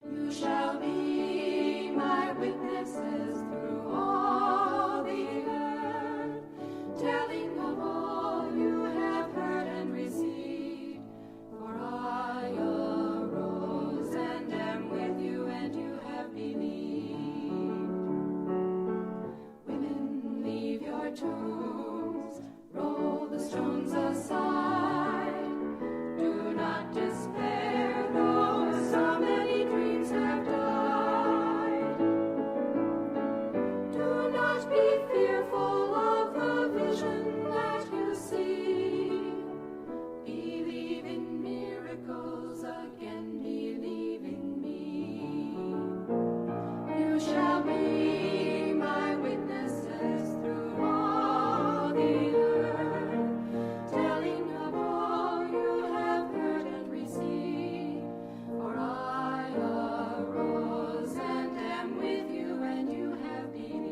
You shall be my witnesses through all the earth, telling of all you have heard and received. For I arose and am with you, and you have believed. Women, leave your tombs, roll the stones aside. Do not despair, though so many dreams have died. Do not be fearful of the vision that you see. Believe in miracles again, believe in me. You shall be my witnesses through all the earth, telling of all you have heard and received. For I arose and am with you, and you have believed.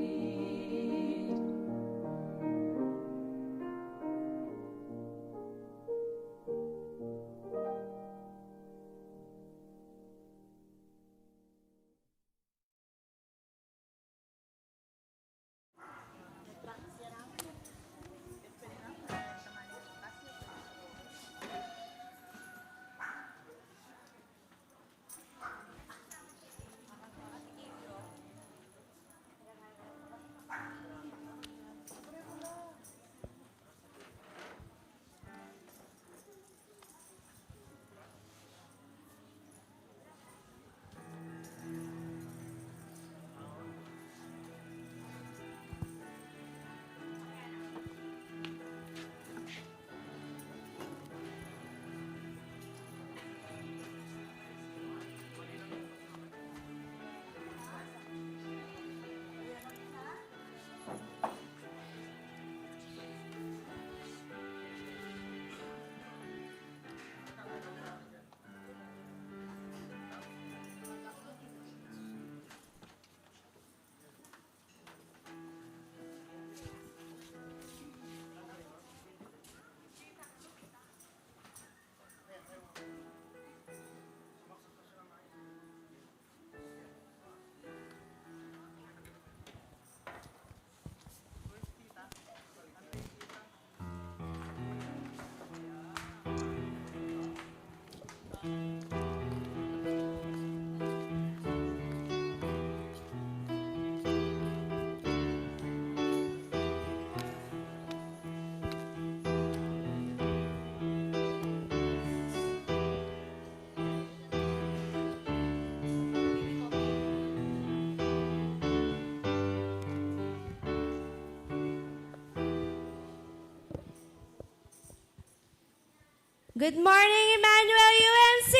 Good morning, Emmanuel UMC!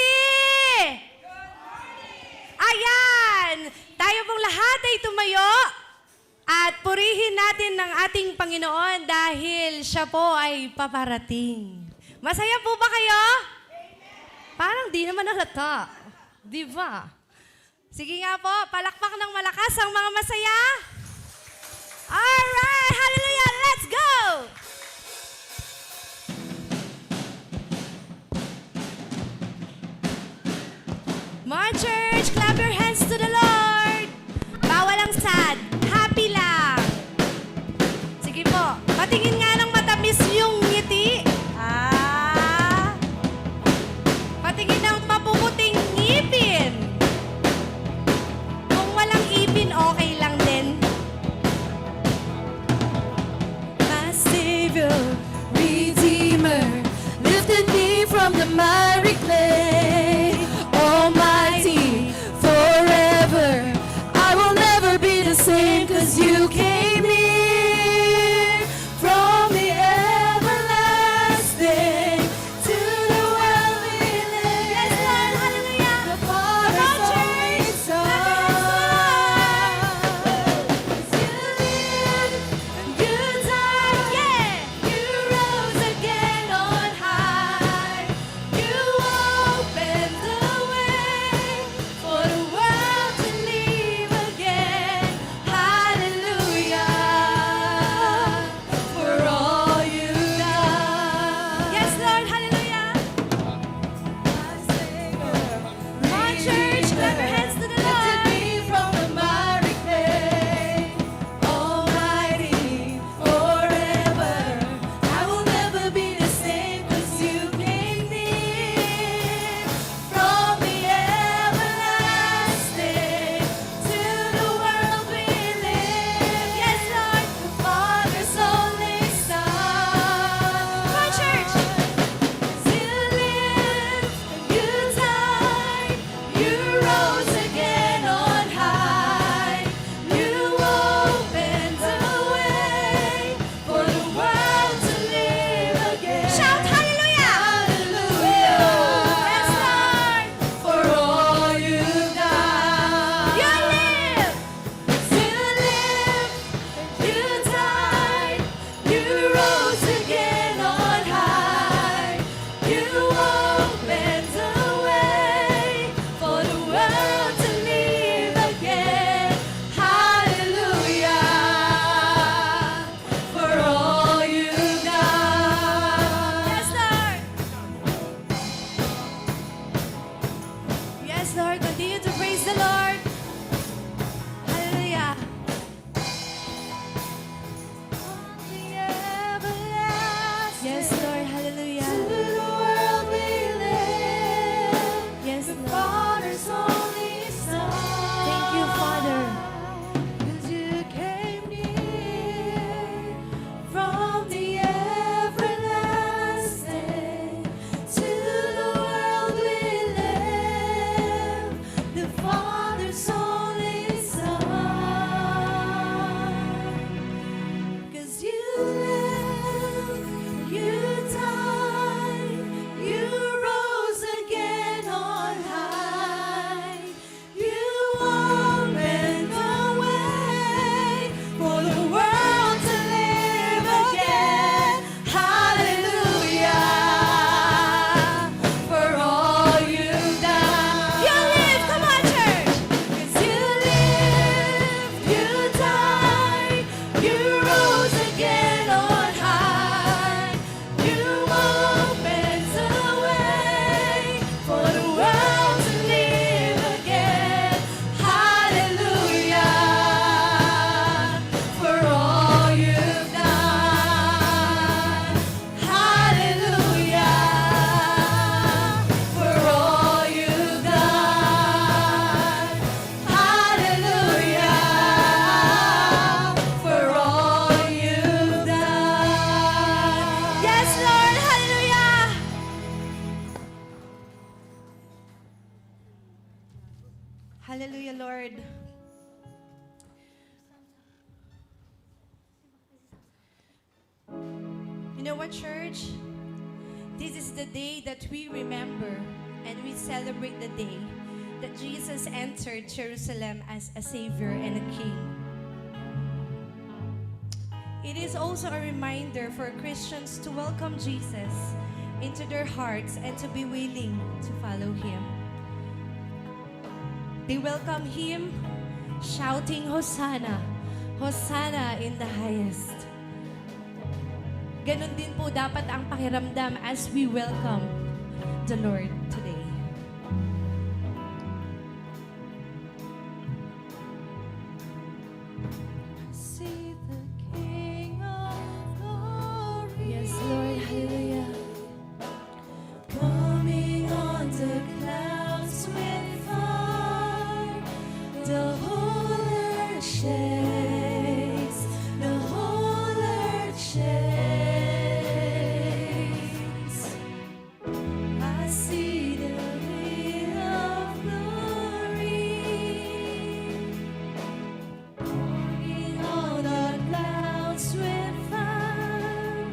Good morning! Ayan! Tayo pong lahat ay tumayo at purihin natin ng ating Panginoon dahil siya po ay paparating. Masaya po ba kayo? Parang di naman halata. Di ba? Sige nga po, palakpak ng malakas ang mga masaya. Alright! Hallelujah! Let's go! More church, clap your hands to the Lord. Bawal ang sad, happy lang. Sige po, patingin nga ng matamis yung ngiti. Patingin ng mapuputing ngipin. Kung walang ipin, okay lang din. know what, church? This is the day that we remember and we celebrate the day that Jesus entered Jerusalem as a Savior and a King. It is also a reminder for Christians to welcome Jesus into their hearts and to be willing to follow Him. They welcome Him shouting, Hosanna! Hosanna in the highest. Ganon din po dapat ang pakiramdam as we welcome the Lord today. See the King of Glory. Yes, Lord. Hallelujah. Coming on the clouds with fire, the whole earth shakes, the whole earth shakes. I see the King of Glory, coming on the clouds with fire,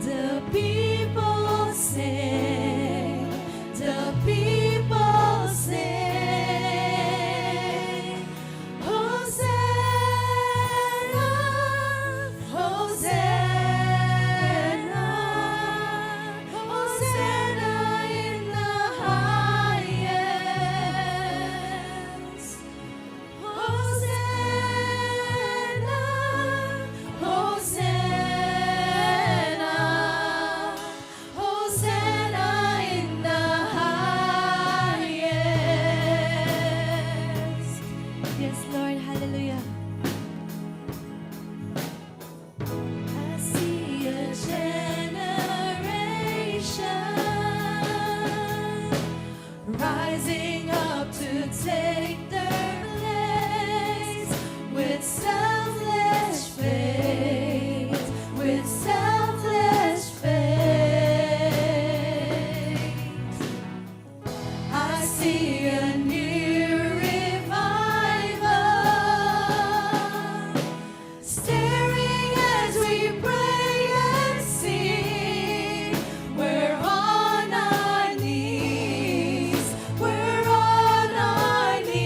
the people sing, the people sing, Hosanna, Hosanna, Hosanna in the highest, Hosanna, Hosanna, Hosanna in the highest. Yes, Lord. Hallelujah. I see a generation rising up to take their place with selfless faith, with selfless faith. I see a new revival, staring as we pray and sing. We're on our knees, we're on our knees.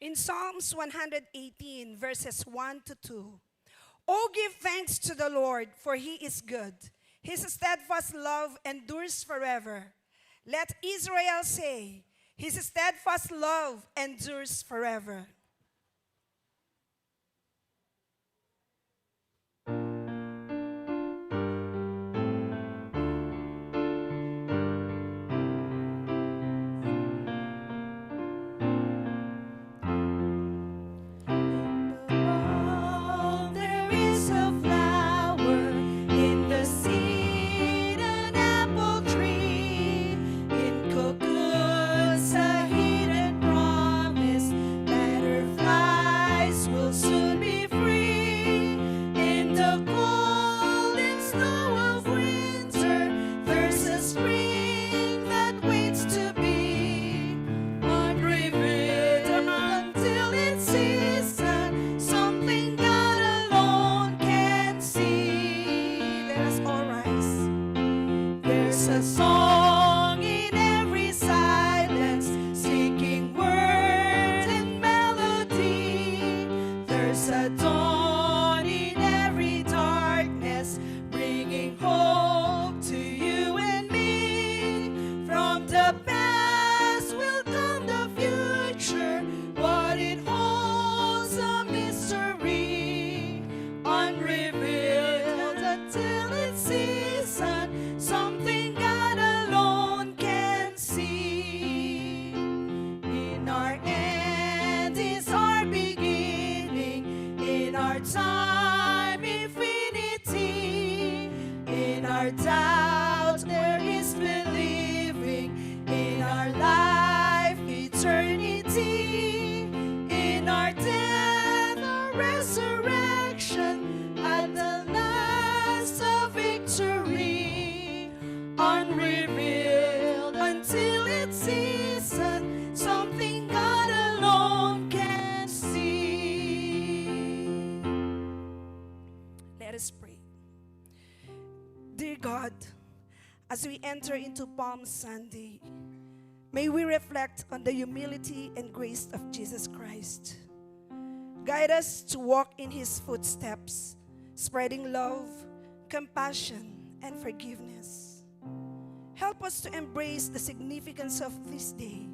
In Psalms 118, verses 1 to 2. Oh, give thanks to the Lord, for he is good. His steadfast love endures forever. Let Israel say, his steadfast love endures forever. There is a flower in the seed, an apple tree, in cocoons a hidden promise. Butterflies will soon be free. In the cold and snow of winter, there's a spring that waits to be unrevealed until its season. Something God alone can see. Let us all rise. There's a song in every silence, seeking words and melody. There's a dawn in every darkness, bringing hope to you and me. From the past will come the future, what it holds a mystery, unrevealed until its season. Something God alone can see. In our end is our beginning, in our time infinity. In our doubt there is believing, in our life eternity. In our death a resurrection, at the last a victory. Unrevealed until its season, something God alone can see. Let us pray. Dear God, as we enter into Palm Sunday, may we reflect on the humility and grace of Jesus Christ. Guide us to walk in his footsteps, spreading love, compassion, and forgiveness. Help us to embrace the significance of this day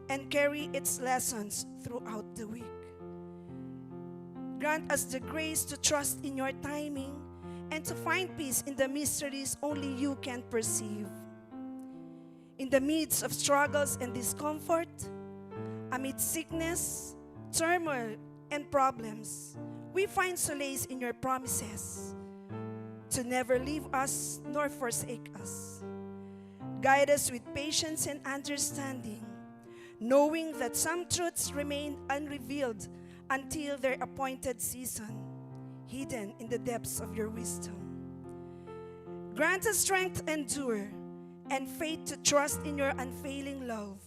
and carry its lessons throughout the week. Grant us the grace to trust in your timing and to find peace in the mysteries only you can perceive. In the midst of struggles and discomfort, amid sickness, turmoil, and problems, we find solace in your promises to never leave us nor forsake us. Guide us with patience and understanding, knowing that some truths remain unrevealed until their appointed season, hidden in the depths of your wisdom. Grant us strength to endure and faith to trust in your unfailing love,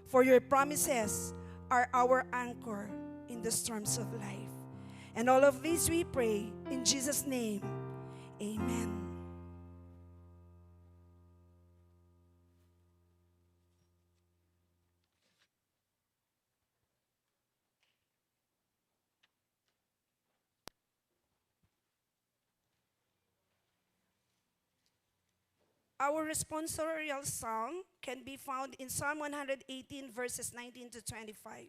for your promises are our anchor in the storms of life. And all of this we pray in Jesus' name. Amen. Our responsorial psalm can be found in Psalm 118, verses 19 to 25.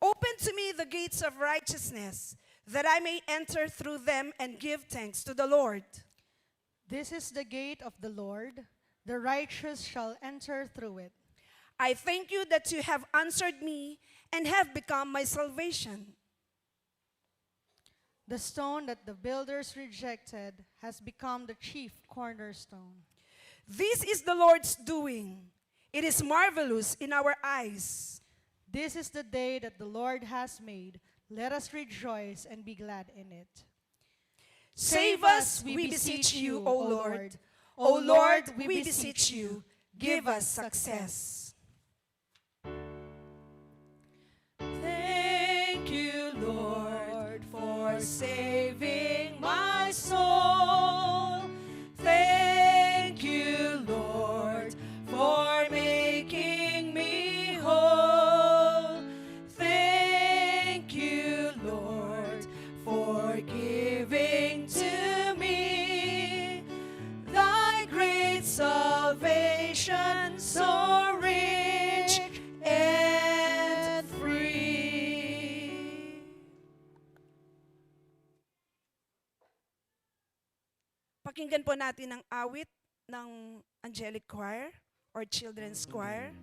Open to me the gates of righteousness, that I may enter through them and give thanks to the Lord. This is the gate of the Lord. The righteous shall enter through it. I thank you that you have answered me and have become my salvation. The stone that the builders rejected has become the chief cornerstone. This is the Lord's doing. It is marvelous in our eyes. This is the day that the Lord has made. Let us rejoice and be glad in it. Save us, we beseech you, O Lord. O Lord, we beseech you, give us success. Thank you, Lord, for saving my soul. Thank you, Lord, for making me whole. Thank Pakinggan po natin ang awit ng Angelic Choir or Children's Choir.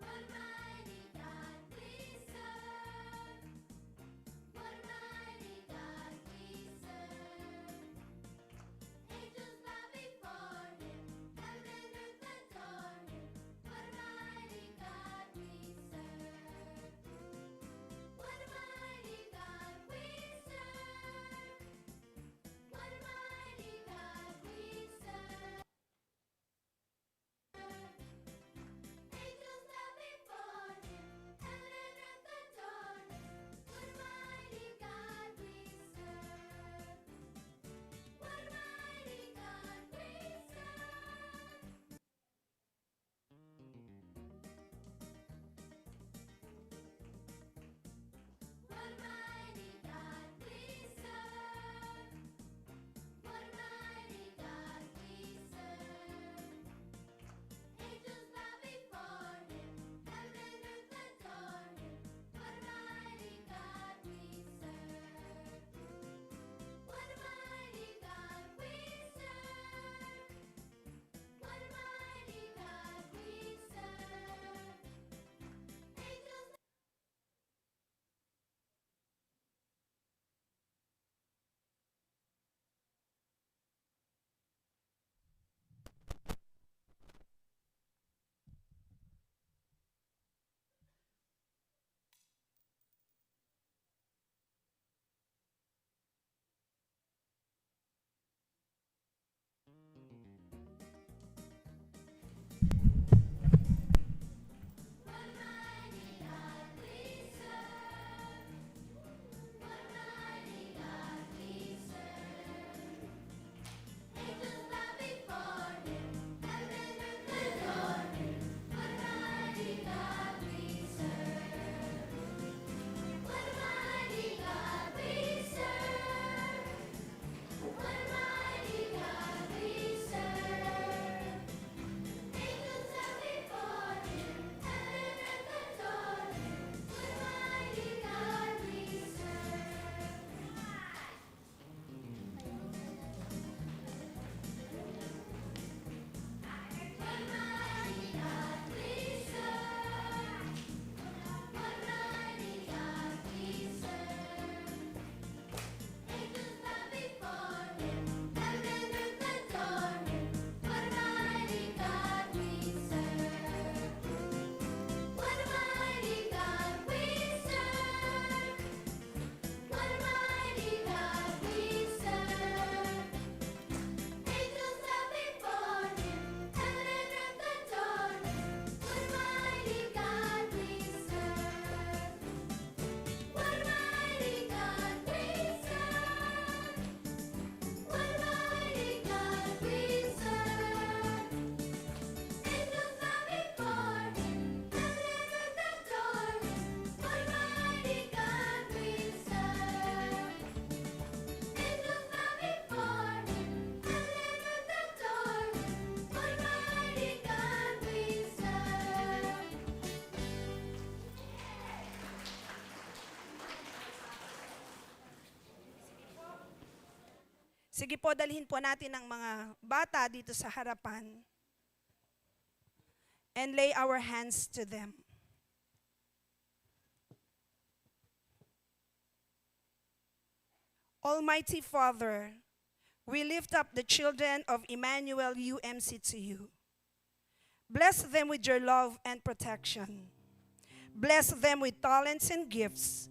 What mighty God we serve! What mighty God we serve! Angels bow before Him, heaven and earth adore Him. What mighty God we serve! What mighty God we serve! What mighty God we serve! Angels bow before Him, heaven and earth adore Him. What mighty God we serve! What mighty God we serve! What mighty God we serve! What mighty God we serve! Angels bow before Him, heaven and earth adore Him. What mighty God we serve! What mighty God we serve! What mighty God we serve! Angels What mighty God we serve! What mighty God we serve! Angels bow before Him, heaven and earth adore Him. What mighty God we serve! What mighty God we serve! What mighty God we serve! Angels bow before Him, heaven and earth adore Him. What mighty God we serve! What mighty God we serve! What mighty God we serve! Angels bow before Him, heaven and earth adore Him. What mighty God we serve! What mighty God we serve! What mighty God we serve! Angels bow before Him, heaven and earth adore Him. What mighty God we serve! What mighty God we serve! What mighty God we serve! Angels bow before Him, heaven and earth adore Him. What mighty God we serve! Angels bow before Him, heaven and earth adore Him. What mighty God we serve! Sige po, dalhin po natin ang mga bata dito sa harapan and lay our hands to them. Almighty Father, we lift up the children of Emmanuel UMC to you. Bless them with your love and protection. Bless them with talents and gifts,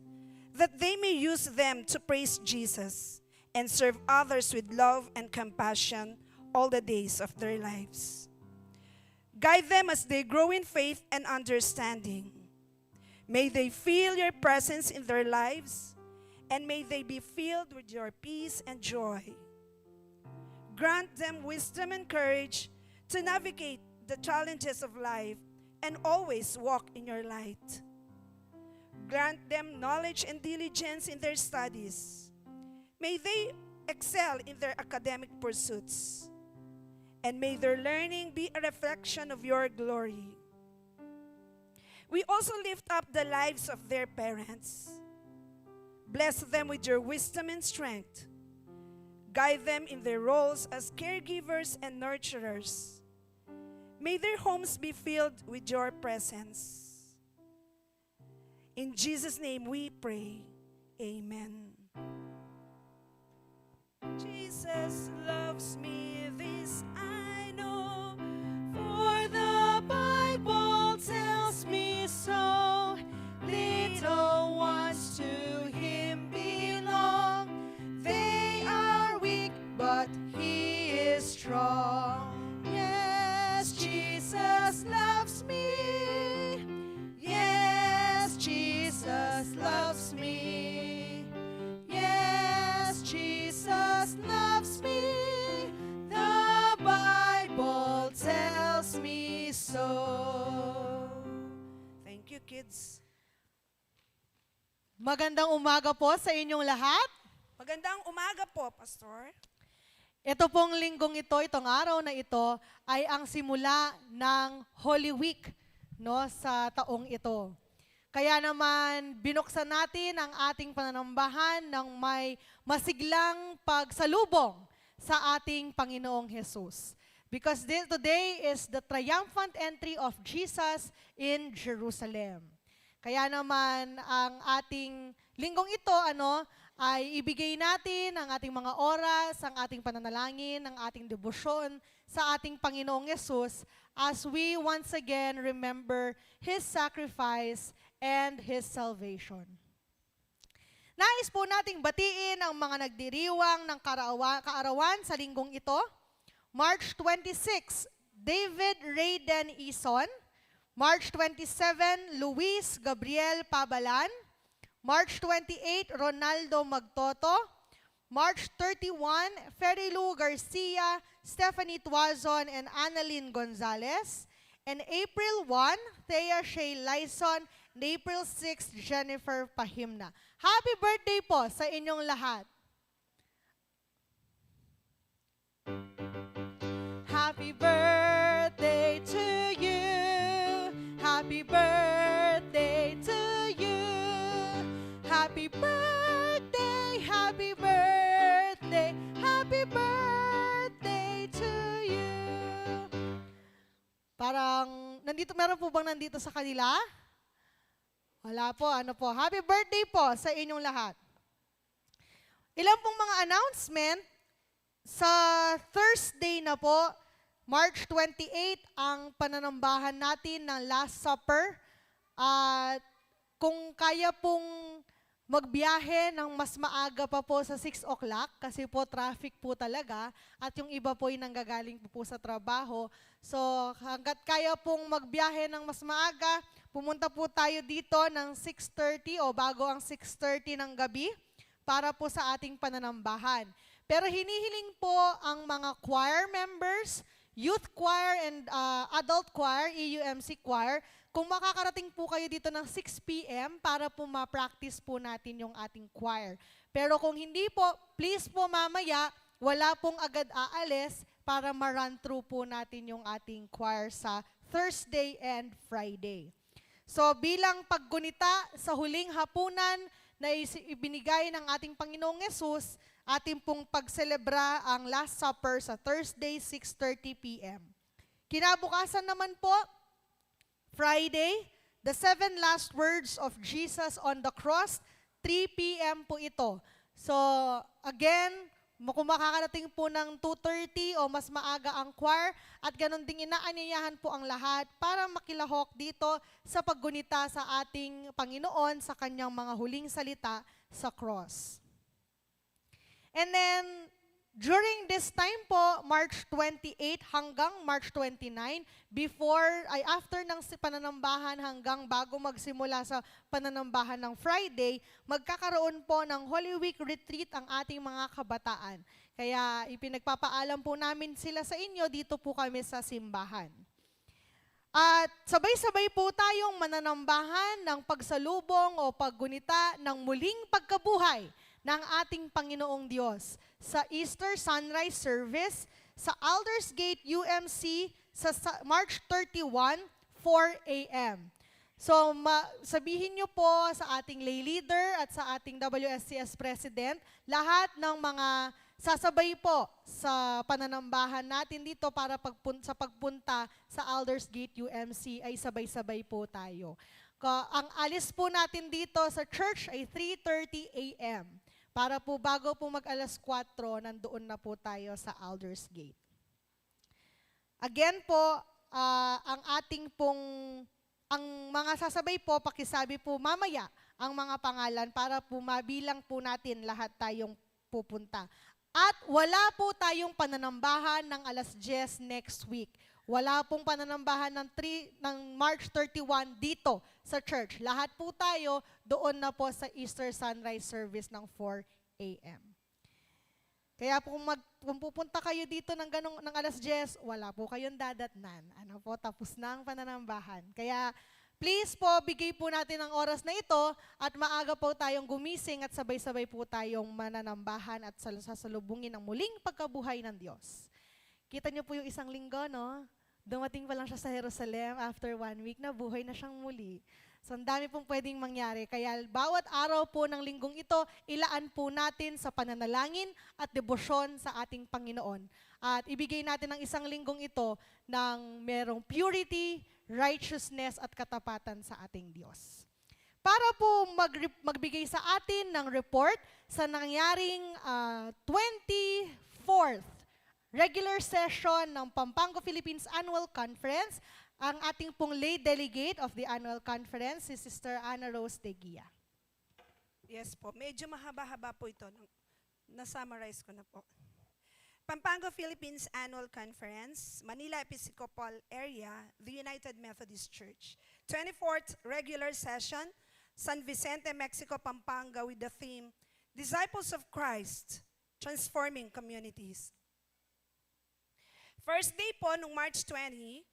that they may use them to praise Jesus and serve others with love and compassion all the days of their lives. Guide them as they grow in faith and understanding. May they feel your presence in their lives, and may they be filled with your peace and joy. Grant them wisdom and courage to navigate the challenges of life and always walk in your light. Grant them knowledge and diligence in their studies. May they excel in their academic pursuits, and may their learning be a reflection of your glory. We also lift up the lives of their parents. Bless them with your wisdom and strength. Guide them in their roles as caregivers and nurturers. May their homes be filled with your presence. In Jesus' name we pray. Amen. Jesus loves me, this I know, for the Bible tells me so. Little ones to Him belong. They are weak, but He is strong. Yes, Jesus loves me. Yes, Jesus loves me. Yes, Jesus loves me. The Bible tells me so. Thank you, kids. Magandang umaga po sa inyong lahat. Magandang umaga po, Pastor. Ito pong linggong ito, itong araw na ito, ay ang simula ng Holy Week, no, sa taong ito. Kaya naman, binuksan natin ang ating pananambahan ng may masiglang pagsalubong sa ating Panginoong Jesus. Because today is the triumphant entry of Jesus in Jerusalem. Kaya naman, ang ating linggong ito, ay ibigay natin ang ating mga oras, ang ating pananalangin, ang ating debosyon sa ating Panginoong Yesus as we once again remember His sacrifice and His salvation. Nais po nating batiin ang mga nagdiriwang ng kaarawan sa linggong ito. March 26, David Rayden Ison. March 27, Luis Gabriel Pabalan. March 28, Ronaldo Magtoto. March 31, Ferilu Garcia, Stephanie Tuazon, and Annalyn Gonzalez. And April 1, Thea Shea Lyson, and April 6, Jennifer Pahimna. Happy birthday po sa inyong lahat. Happy birthday to you. Happy birthday to you. Happy birthday, happy birthday, happy birthday to you. Parang, meron po bang nandito sa kanila? Wala po, happy birthday po sa inyong lahat. Ilan pong mga announcement, sa Thursday na po, March 28, ang pananambahan natin ng Last Supper. At kung kaya pong magbiyahe ng mas maaga pa po sa 6 o'clock, kasi po traffic po talaga, at yung iba po ay nanggagaling po sa trabaho. So hanggat kaya pong magbiyahe ng mas maaga, pumunta po tayo dito ng 6:30 o bago ang 6:30 ng gabi para po sa ating pananambahan. Pero hinihiling po ang mga choir members, youth choir and adult choir, EUMC choir, kung makakarating po kayo dito ng 6 p.m. para po ma-practice po natin yung ating choir. Pero kung hindi po, please po mamaya, wala pong agad aalis para ma-run through po natin yung ating choir sa Thursday and Friday. So bilang paggunita sa huling hapunan na ibinigay ng ating Panginoong Yesus, ating pong pagselebra ang Last Supper sa Thursday, 6:30 p.m. Kinabukasan naman po, Friday, the 7 last words of Jesus on the cross, 3 p.m. po ito. So, again, kung makakarating po ng 2:30 o mas maaga ang choir, at ganun ding inaanyayahan po ang lahat para makilahok dito sa paggunita sa ating Panginoon sa kanyang mga huling salita sa cross. And then, during this time po, March 28 hanggang March 29, after ng pananambahan hanggang bago magsimula sa pananambahan ng Friday, magkakaroon po ng Holy Week Retreat ang ating mga kabataan. Kaya ipinagpapaalam po namin sila sa inyo, dito po kami sa simbahan. At sabay-sabay po tayong mananambahan ng pagsalubong o paggunita ng muling pagkabuhay ng ating Panginoong Diyos sa Easter Sunrise Service sa Aldersgate UMC sa March 31, 4 a.m. So, sabihin nyo po sa ating lay leader at sa ating WSCS President, lahat ng mga sasabay po sa pananambahan natin dito para sa pagpunta sa Aldersgate UMC ay sabay-sabay po tayo. Ang alis po natin dito sa church ay 3:30 a.m. Para po bago po mag-alas 4, nandoon na po tayo sa Aldersgate. Again po, ang mga sasabay po, pakisabi po mamaya ang mga pangalan para po mabilang po natin lahat tayong pupunta. At wala po tayong pananambahan ng alas 10 next week. Wala pong pananambahan ng March 31 dito sa church. Lahat po tayo doon na po sa Easter Sunrise Service ng 4 a.m. Kaya po kung pupunta kayo dito ng alas 10, wala po kayong dadatnan. Ano po, tapos na ang pananambahan. Kaya please po, bigay po natin ang oras na ito at maaga po tayong gumising at sabay-sabay po tayong mananambahan at sasalubungin ang muling pagkabuhay ng Diyos. Kita niyo po yung isang linggo, no? Dumating pa lang siya sa Jerusalem after 1 week na buhay na siyang muli. So, ang dami pong pwedeng mangyari. Kaya bawat araw po ng linggong ito, ilaan po natin sa pananalangin at debosyon sa ating Panginoon. At ibigay natin ang isang linggong ito ng merong purity, righteousness at katapatan sa ating Diyos. Para po magbigay sa atin ng report sa nangyaring 24th regular session ng Pampanga Philippines Annual Conference, ang ating pong lay delegate of the annual conference, si Sister Ana Rose de Guia. Yes po, medyo mahaba-haba po ito. Na-summarize ko na po. Pampanga Philippines Annual Conference, Manila Episcopal Area, the United Methodist Church. 24th regular session, San Vicente, Mexico, Pampanga, with the theme, Disciples of Christ, Transforming Communities. First day po, nung March 20,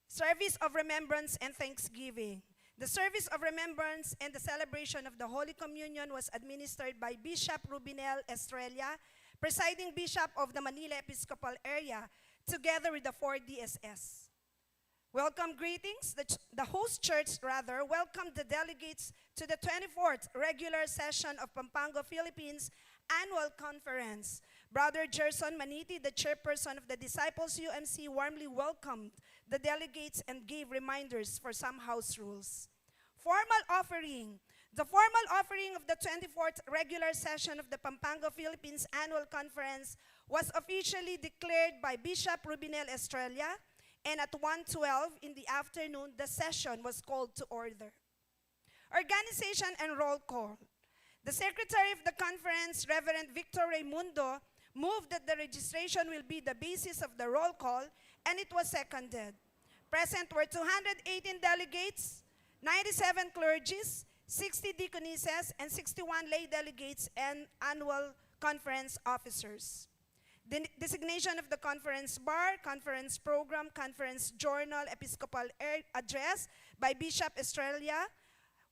Service of Remembrance and Thanksgiving. The service of remembrance and the celebration of the Holy Communion was administered by Bishop Rubinel Estrella, presiding Bishop of the Manila Episcopal Area, together with the 4 DSS. Welcome greetings. The host church, welcomed the delegates to the 24th regular session of Pampanga Philippines Annual Conference. Brother Gerson Maniti, the chairperson of the Disciples UMC, warmly welcomed the delegates and gave reminders for some house rules. Formal offering. The formal offering of the 24th regular session of the Pampanga Philippines Annual Conference was officially declared by Bishop Rubinel Estrella, and at 1:12 in the afternoon, the session was called to order. Organization and roll call. The Secretary of the Conference, Reverend Victor Raimundo, moved that the registration will be the basis of the roll call, and it was seconded. Present were 218 delegates, 97 clergies, 60 deaconesses, and 61 lay delegates and annual conference officers. The designation of the conference bar, conference program, conference journal, episcopal address by Bishop Estrella,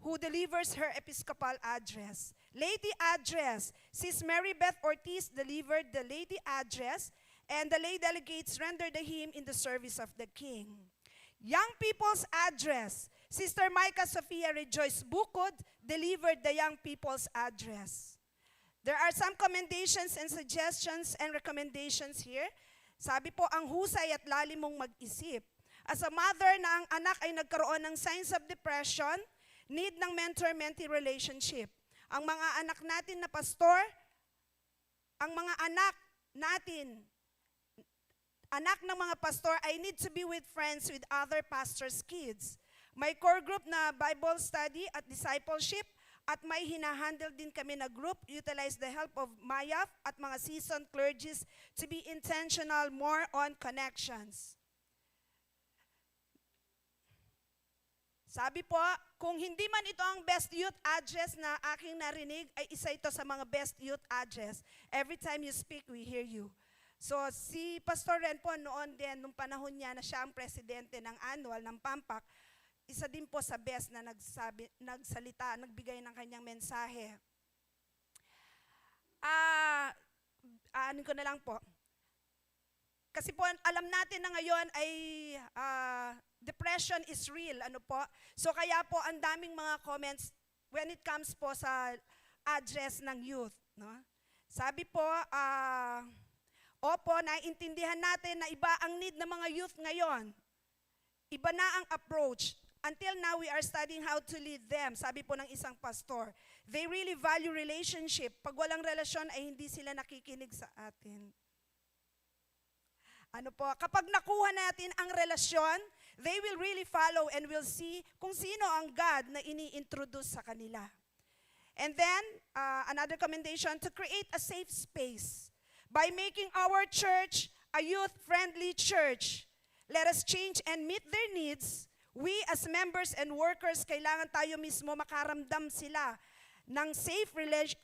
who delivers her episcopal address. Lady address, Sis Mary Beth Ortiz delivered the lady address, and the lay delegates rendered the hymn in the service of the King. Young people's address, Sister Micah Sofia Rejoice Bukod delivered the young people's address. There are some commendations and suggestions and recommendations here. Sabi po, ang husay at lalim mong mag-isip. As a mother na ang anak ay nagkaroon ng signs of depression, need ng mentor-mentee relationship. Ang mga anak natin na pastor, ang mga anak natin, anak ng mga pastor ay need to be with friends with other pastors' kids. May core group na Bible study at discipleship, at may hinahandle din kami na group, utilize the help of MAYAF at mga seasoned clergies to be intentional more on connections. Sabi po, kung hindi man ito ang best youth address na aking narinig, ay isa ito sa mga best youth address. Every time you speak, we hear you. So si Pastor Ren po noon din, nung panahon niya na siya ang presidente ng annual ng PAMPAC, isa din po sa best na nagsalita, nagbigay ng kanyang mensahe. Ano ko na lang po. Kasi po, alam natin na ngayon ay depression is real, ano po? So kaya po ang daming mga comments when it comes po sa address ng youth, no? Sabi po, opo, naiintindihan natin na iba ang need ng mga youth ngayon. Iba na ang approach. Until now, we are studying how to lead them. Sabi po ng isang pastor, they really value relationship. Pag walang relasyon ay hindi sila nakikinig sa atin. Ano po, kapag nakuha natin ang relasyon, they will really follow and will see kung sino ang God na ini-introduce sa kanila. And then, another commendation, to create a safe space. By making our church a youth-friendly church, let us change and meet their needs. We as members and workers, kailangan tayo mismo makaramdam sila ng safe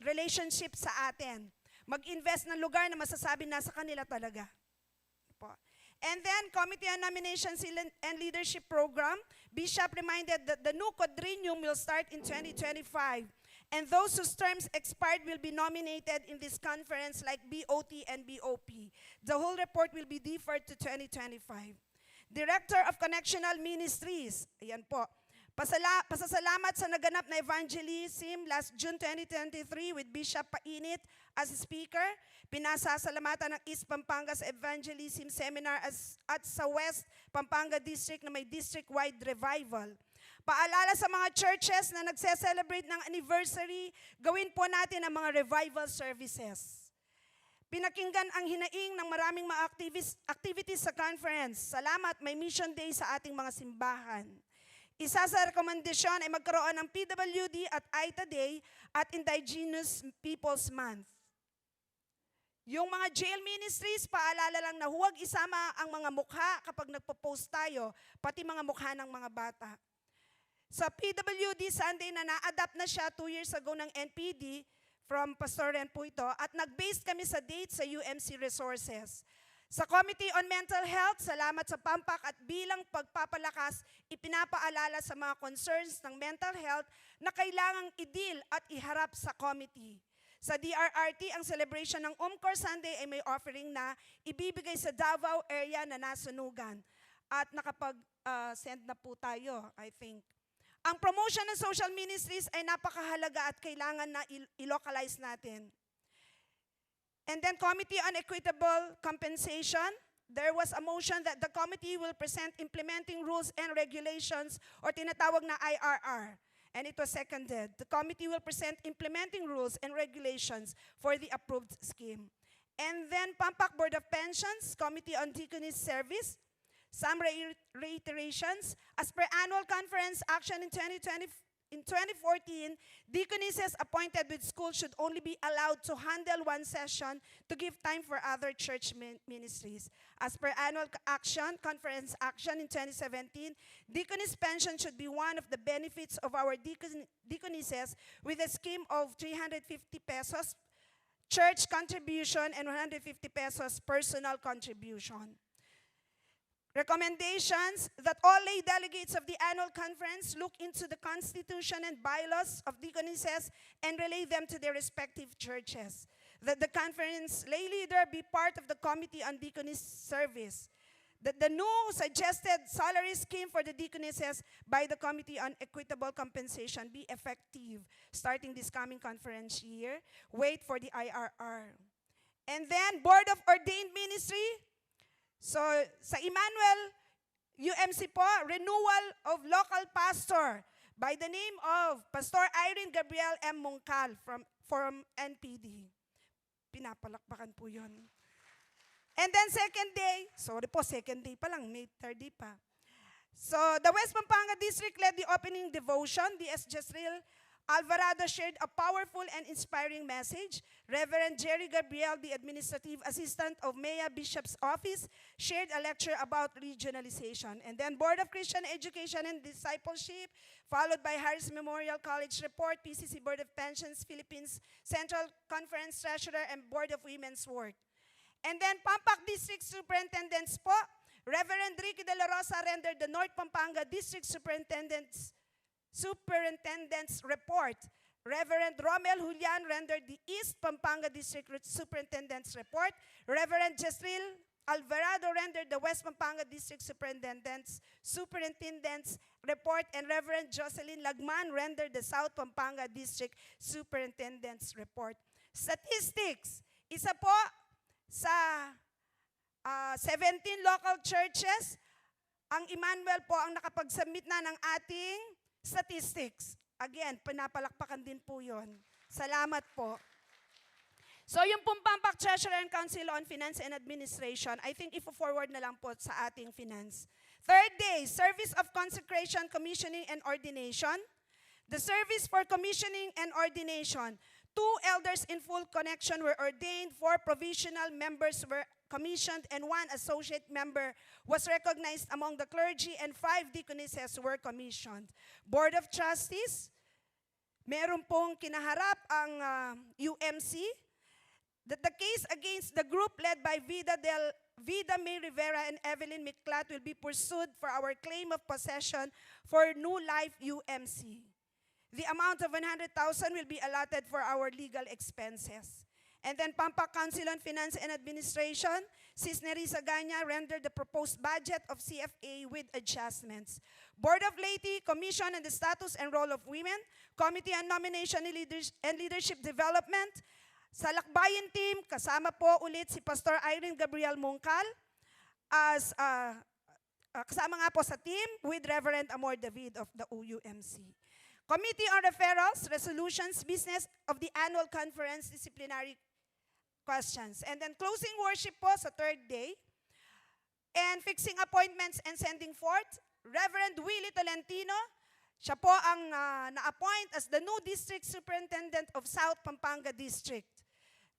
relationship sa atin. Mag-invest ng lugar na masasabi nasa kanila talaga. Po. And then, Committee on Nominations and Leadership Program, Bishop reminded that the new quadrennium will start in 2025. And those whose terms expired will be nominated in this conference like BOT and BOP. The whole report will be deferred to 2025. Director of Connectional Ministries, ayan po, pasasalamat sa naganap na evangelism last June 2023 with Bishop Painit as speaker. Pinasasalamatan ng East Pampanga sa evangelism seminar at sa West Pampanga District na may district-wide revival. Paalala sa mga churches na nagse-celebrate ng anniversary, gawin po natin ang mga revival services. Pinakinggan ang hinaing ng maraming mga activities sa conference. Salamat, may mission day sa ating mga simbahan. Isa sa rekomendasyon ay magkaroon ng PWD at AITA Day at Indigenous Peoples Month. Yung mga jail ministries, paalala lang na huwag isama ang mga mukha kapag nagpo-post tayo, pati mga mukha ng mga bata. Sa PWD Sunday na na-adapt na siya 2 years ago ng NPD, from Pastor Ren po ito, at nag-base kami sa date sa UMC Resources. Sa Committee on Mental Health, salamat sa PAMPAC at bilang pagpapalakas, ipinapaalala sa mga concerns ng mental health na kailangang i-deal at iharap sa committee. Sa DRRT, ang celebration ng Umcor Sunday ay may offering na ibibigay sa Davao area na nasunugan. At nakapag-send na po tayo, I think. Ang promotion ng social ministries ay napakahalaga at kailangan na i-localize natin. And then Committee on Equitable Compensation, there was a motion that the committee will present implementing rules and regulations or tinatawag na IRR. And it was seconded. The committee will present implementing rules and regulations for the approved scheme. And then PAMPAC Board of Pensions, Committee on Deaconess Service, some reiterations. As per annual conference action in 2014, deaconesses appointed with school should only be allowed to handle one session to give time for other church ministries. As per annual conference action in 2017, deaconess pension should be one of the benefits of our deaconesses with a scheme of 350 pesos church contribution and 150 pesos personal contribution. Recommendations that all lay delegates of the annual conference look into the constitution and bylaws of deaconesses and relay them to their respective churches. That the conference lay leader be part of the Committee on Deaconess Service. That the new suggested salary scheme for the deaconesses by the Committee on Equitable Compensation be effective starting this coming conference year. Wait for the IRR. And then Board of Ordained Ministry. So, sa Emmanuel UMC po, renewal of local pastor by the name of Pastor Irene Gabriel M. Mungcal from NPD. Pinapalakpakan po yun. And then second day pa lang, may third day pa. So, the West Pampanga District led the opening devotion. D.S. Jezreel Alvarado shared a powerful and inspiring message. Reverend Jerry Gabriel, the administrative assistant of Maya Bishop's office, shared a lecture about regionalization. And then Board of Christian Education and Discipleship, followed by Harris Memorial College Report, PCC Board of Pensions, Philippines Central Conference Treasurer, and Board of Women's Work. And then PAMPAC District Superintendents po, Reverend Ricky De La Rosa rendered the North Pampanga District Superintendent's report. Reverend Romel Julian rendered the East Pampanga District Superintendent's report. Reverend Jezreel Alvarado rendered the West Pampanga District Superintendent's report, and Reverend Jocelyn Lagman rendered the South Pampanga District Superintendent's report. Statistics, isa po sa 17 local churches, ang Emmanuel po ang nakapag-submit na ng ating statistics. Again, pinapalakpakan din po yun. Salamat po. So yung pong Pampac Treasurer and Council on Finance and Administration, I think ifo-forward na lang po sa ating finance. Third day, Service of Consecration, Commissioning, and Ordination. The service for commissioning and ordination. 2 elders in full connection were ordained, 4 provisional members were commissioned, and 1 associate member was recognized among the clergy, and 5 deaconesses were commissioned. Board of Trustees, meron pong kinaharap ang UMC, that the case against the group led by Vida May Rivera and Evelyn Miklat will be pursued for our claim of possession for New Life UMC. The amount of 100,000 will be allotted for our legal expenses. And then Pampac Council on Finance and Administration, Sis Nerissa Ganya rendered the proposed budget of CFA with adjustments. Board of Laity, Commission on the Status and Role of Women, Committee on Nomination and Leadership Development. Sa Lakbayin Team, kasama po ulit si Pastor Irene Gabriel Mongcal as kasama nga po sa team with Reverend Amor David of the OUMC. Committee on Referrals, Resolutions, Business of the Annual Conference, Disciplinary Questions. And then closing worship po sa third day. And fixing appointments and sending forth, Reverend Willie Tolentino, siya po ang na-appoint as the new District Superintendent of South Pampanga District.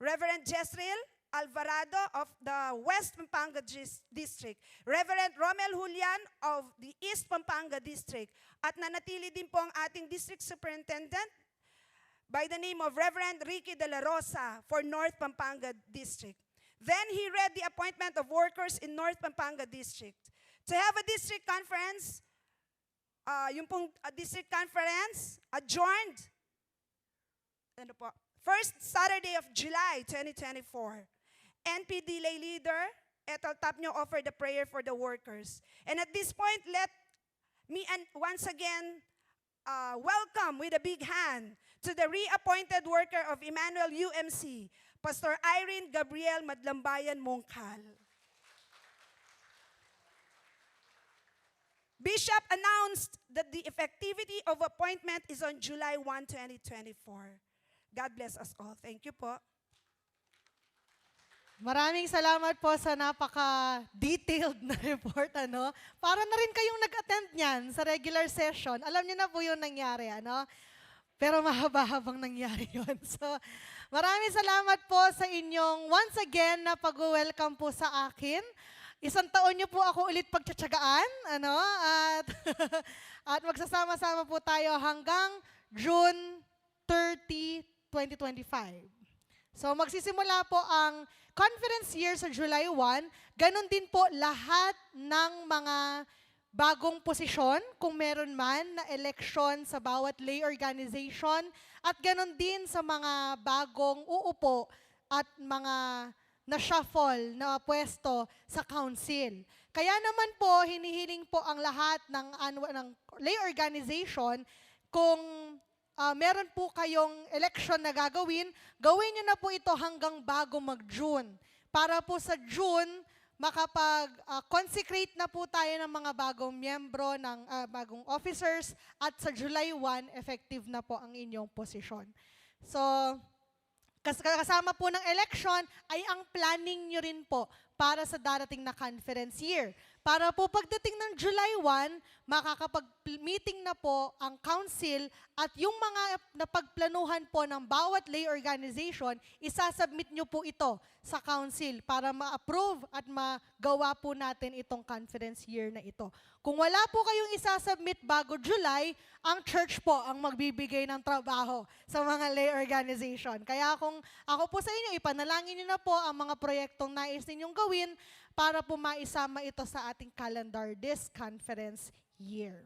Reverend Jezreel Alvarado of the West Pampanga District. Reverend Romel Julian of the East Pampanga District. At nanatili din po ang ating District Superintendent by the name of Reverend Ricky De La Rosa for North Pampanga District. Then he read the appointment of workers in North Pampanga District. To have a district conference, yung pong district conference adjourned, ano po, first Saturday of July 2024. NPD lay leader, Ethel Tapnyo offered a prayer for the workers. And at this point, let me once again welcome with a big hand to the reappointed worker of Emmanuel UMC, Pastor Irene Gabriel Madlambayan Mongcal. Bishop announced that the effectivity of appointment is on July 1, 2024. God bless us all. Thank you po. Maraming salamat po sa napaka-detailed na report. Para na rin kayong nag-attend niyan sa regular session. Alam niyo na po yung nangyari. Pero mahaba-habang nangyari yun. So, maraming salamat po sa inyong once again na pag-welcome po sa akin. Isang taon niyo po ako ulit pagtsatsagaan. At magsasama-sama po tayo hanggang June 30, 2025. So magsisimula po ang conference year sa July 1. Ganon din po lahat ng mga bagong posisyon, kung meron man na election sa bawat lay organization, at ganon din sa mga bagong uupo at mga na-shuffle na pwesto sa council. Kaya naman po, hinihiling po ang lahat ng lay organization, kung meron po kayong election na gawin nyo na po ito hanggang bago mag-June. Para po sa June, makapag-consecrate na po tayo ng mga bagong miyembro, ng bagong officers, at sa July 1, effective na po ang inyong posisyon. So, kasama po ng election ay ang planning nyo rin po para sa darating na conference year. Para po pagdating ng July 1, makakapag-meeting na po ang council at yung mga napagplanuhan po ng bawat lay organization, isasubmit nyo po ito sa council para ma-approve at magawa po natin itong conference year na ito. Kung wala po kayong isasubmit bago July, ang church po ang magbibigay ng trabaho sa mga lay organization. Kaya kung ako po sa inyo, ipanalangin nyo na po ang mga proyektong nais ninyong gawin para po maisama ito sa ating calendar this conference year.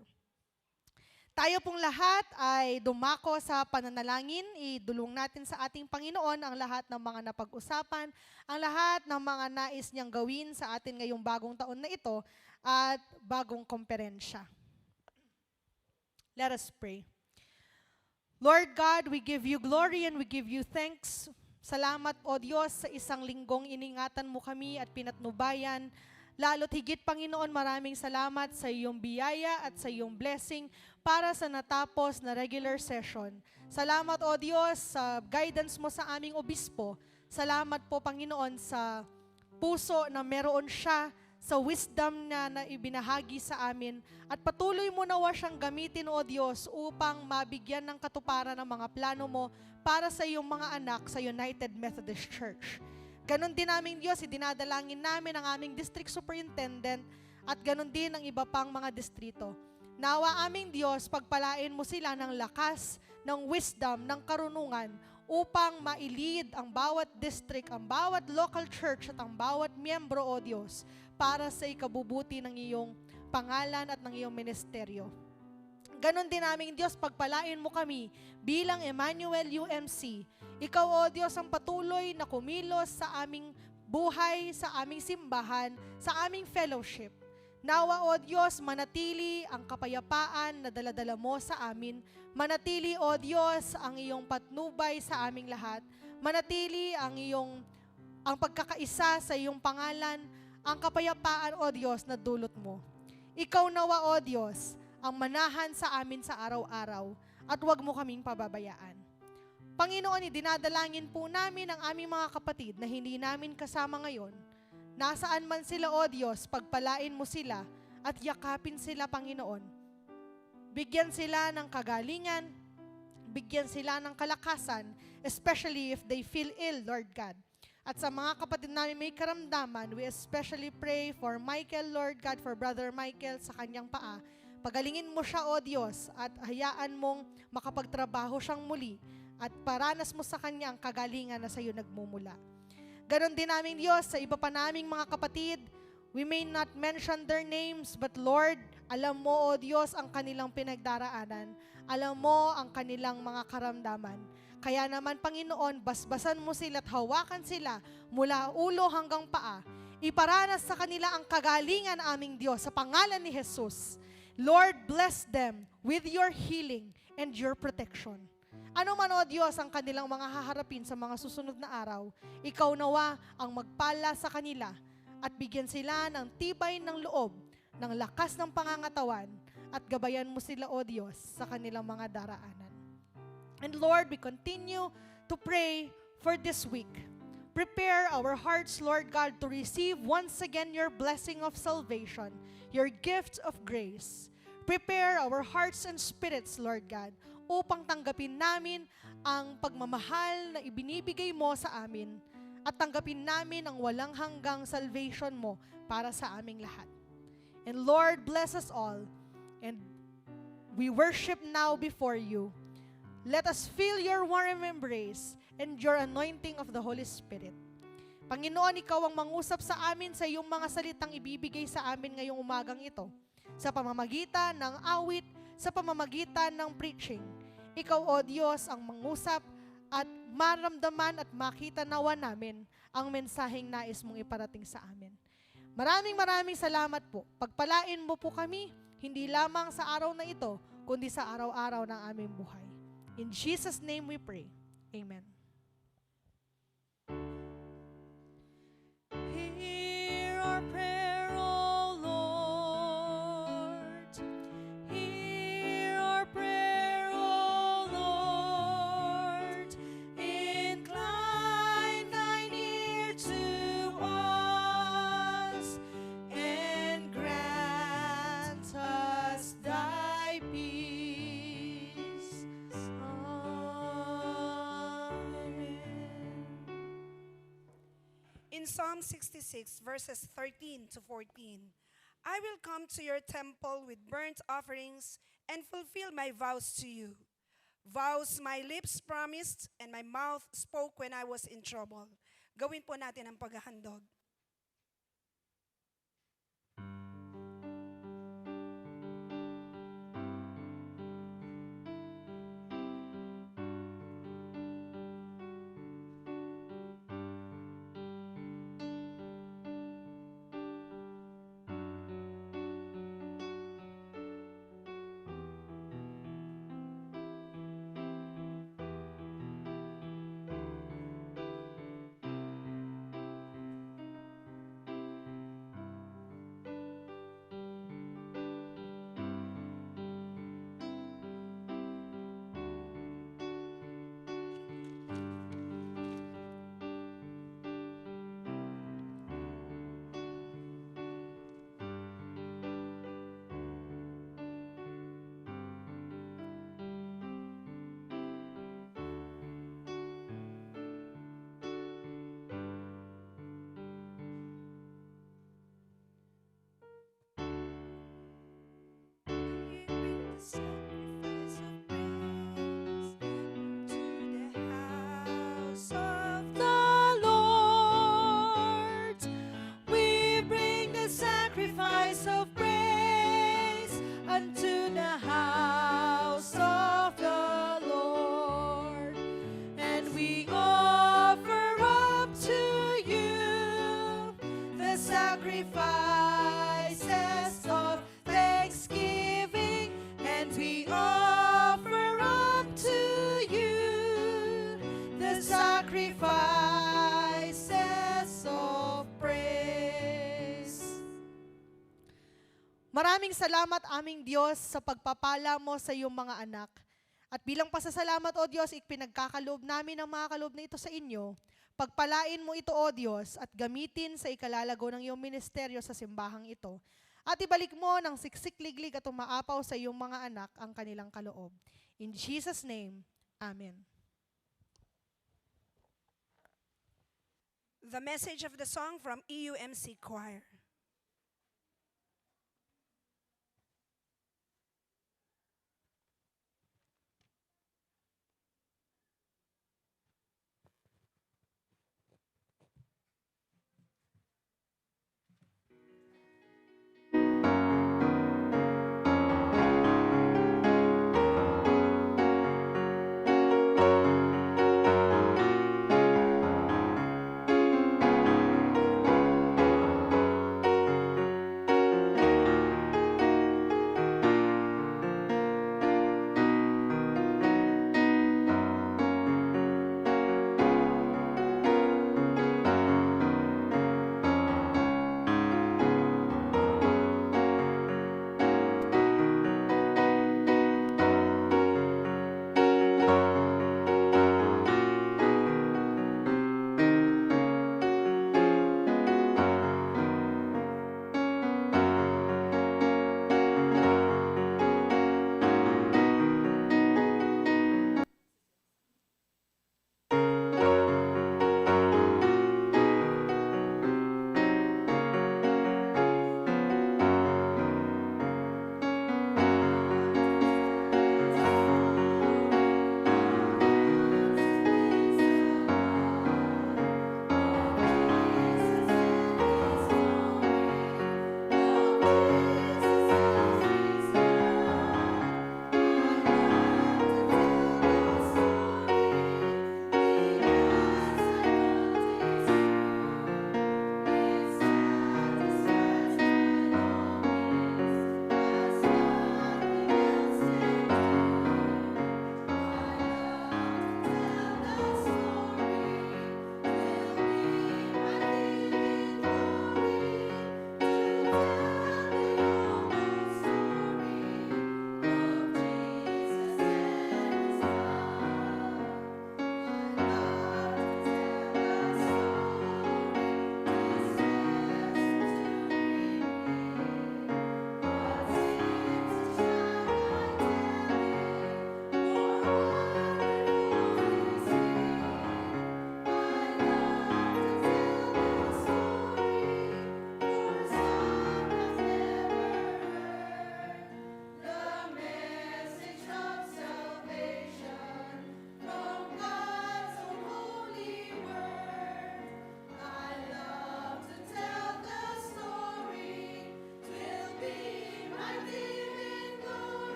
Tayo pong lahat ay dumako sa pananalangin. Idulong natin sa ating Panginoon ang lahat ng mga napag-usapan, ang lahat ng mga nais niyang gawin sa atin ngayong bagong taon na ito at bagong komperensya. Let us pray. Lord God, we give you glory and we give you thanks. Salamat, O Diyos, sa isang linggong iningatan mo kami at pinatnubayan. Lalo't higit, Panginoon, maraming salamat sa iyong biyaya at sa iyong blessing para sa natapos na regular session. Salamat, O Diyos, sa guidance mo sa aming obispo. Salamat po, Panginoon, sa puso na meron siya, sa wisdom na ibinahagi sa amin. At patuloy mo nawa siyang gamitin, O Diyos, upang mabigyan ng katuparan ng mga plano mo para sa iyong mga anak sa United Methodist Church. Ganon din namin, Diyos, idinadalangin namin ang aming district superintendent at ganon din ang iba pang mga distrito. Nawa aming Diyos, pagpalain mo sila ng lakas, ng wisdom, ng karunungan upang mailid ang bawat district, ang bawat local church at ang bawat miyembro, O Diyos, para sa ikabubuti ng iyong pangalan at ng iyong ministeryo. Ganon din namin, Diyos, pagpalain mo kami bilang Emmanuel UMC. Ikaw, O Diyos, ang patuloy na kumilos sa aming buhay, sa aming simbahan, sa aming fellowship. Nawa, O Diyos, manatili ang kapayapaan na daladala mo sa amin. Manatili, O Diyos, ang iyong patnubay sa aming lahat. Manatili ang pagkakaisa sa iyong pangalan, ang kapayapaan, O Diyos, na dulot mo. Ikaw nawa, O Diyos, ang manahan sa amin sa araw-araw at huwag mo kaming pababayaan. Panginoon, dinadalangin po namin ang aming mga kapatid na hindi namin kasama ngayon. Nasaan man sila, O Diyos, pagpalain mo sila at yakapin sila, Panginoon. Bigyan sila ng kagalingan, bigyan sila ng kalakasan, especially if they feel ill, Lord God. At sa mga kapatid namin may karamdaman, we especially pray for Michael, Lord God, for Brother Michael sa kanyang paa. Pagalingin mo siya, O Diyos, at hayaan mong makapagtrabaho siyang muli at paranas mo sa kanya ang kagalingan na sa iyo nagmumula. Ganon din namin, Diyos, sa iba pa naming mga kapatid, we may not mention their names, but Lord, alam mo, O Diyos, ang kanilang pinagdaraanan. Alam mo ang kanilang mga karamdaman. Kaya naman, Panginoon, basbasan mo sila at hawakan sila mula ulo hanggang paa. Iparanas sa kanila ang kagalingan, aming Diyos, sa pangalan ni Jesus. Lord, bless them with your healing and your protection. Ano man, O Diyos, ang kanilang mga haharapin sa mga susunod na araw, ikaw nawa ang magpala sa kanila at bigyan sila ng tibay ng loob, ng lakas ng pangangatawan, at gabayan mo sila, O Diyos, sa kanilang mga daraanan. And Lord, we continue to pray for this week. Prepare our hearts, Lord God, to receive once again your blessing of salvation, your gift of grace. Prepare our hearts and spirits, Lord God, upang tanggapin namin ang pagmamahal na ibinibigay mo sa amin at tanggapin namin ang walang hanggang salvation mo para sa aming lahat. And Lord, bless us all. And we worship now before you. Let us feel your warm embrace and your anointing of the Holy Spirit. Panginoon, ikaw ang mangusap sa amin sa iyong mga salitang ibibigay sa amin ngayong umagang ito. Sa pamamagitan ng awit, sa pamamagitan ng preaching. Ikaw, O Diyos, ang mangusap at maramdaman at makita nawa namin ang mensaheng nais mong iparating sa amin. Maraming salamat po. Pagpalain mo po kami, hindi lamang sa araw na ito, kundi sa araw-araw ng aming buhay. In Jesus' name we pray. Amen. Hear our prayer, O Lord. Hear our prayer, O Lord. Incline thine ear to us and grant us thy peace. In Psalm 66, verses 13 to 14, I will come to your temple with burnt offerings and fulfill my vows to you. Vows my lips promised and my mouth spoke when I was in trouble. Gawin po natin ang paghahandog. sacrifices of praise. Maraming salamat aming Diyos sa pagpapala mo sa iyong mga anak. At bilang pasasalamat, O Diyos, ipinagkakaloob namin ang mga kaloob na ito sa inyo. Pagpalain mo ito, O Diyos, at gamitin sa ikalalago ng iyong ministeryo sa simbahang ito. At ibalik mo ng siksik-liglig at umaapaw sa iyong mga anak ang kanilang kaloob. In Jesus' name, Amen. The message of the song from EUMC Choir.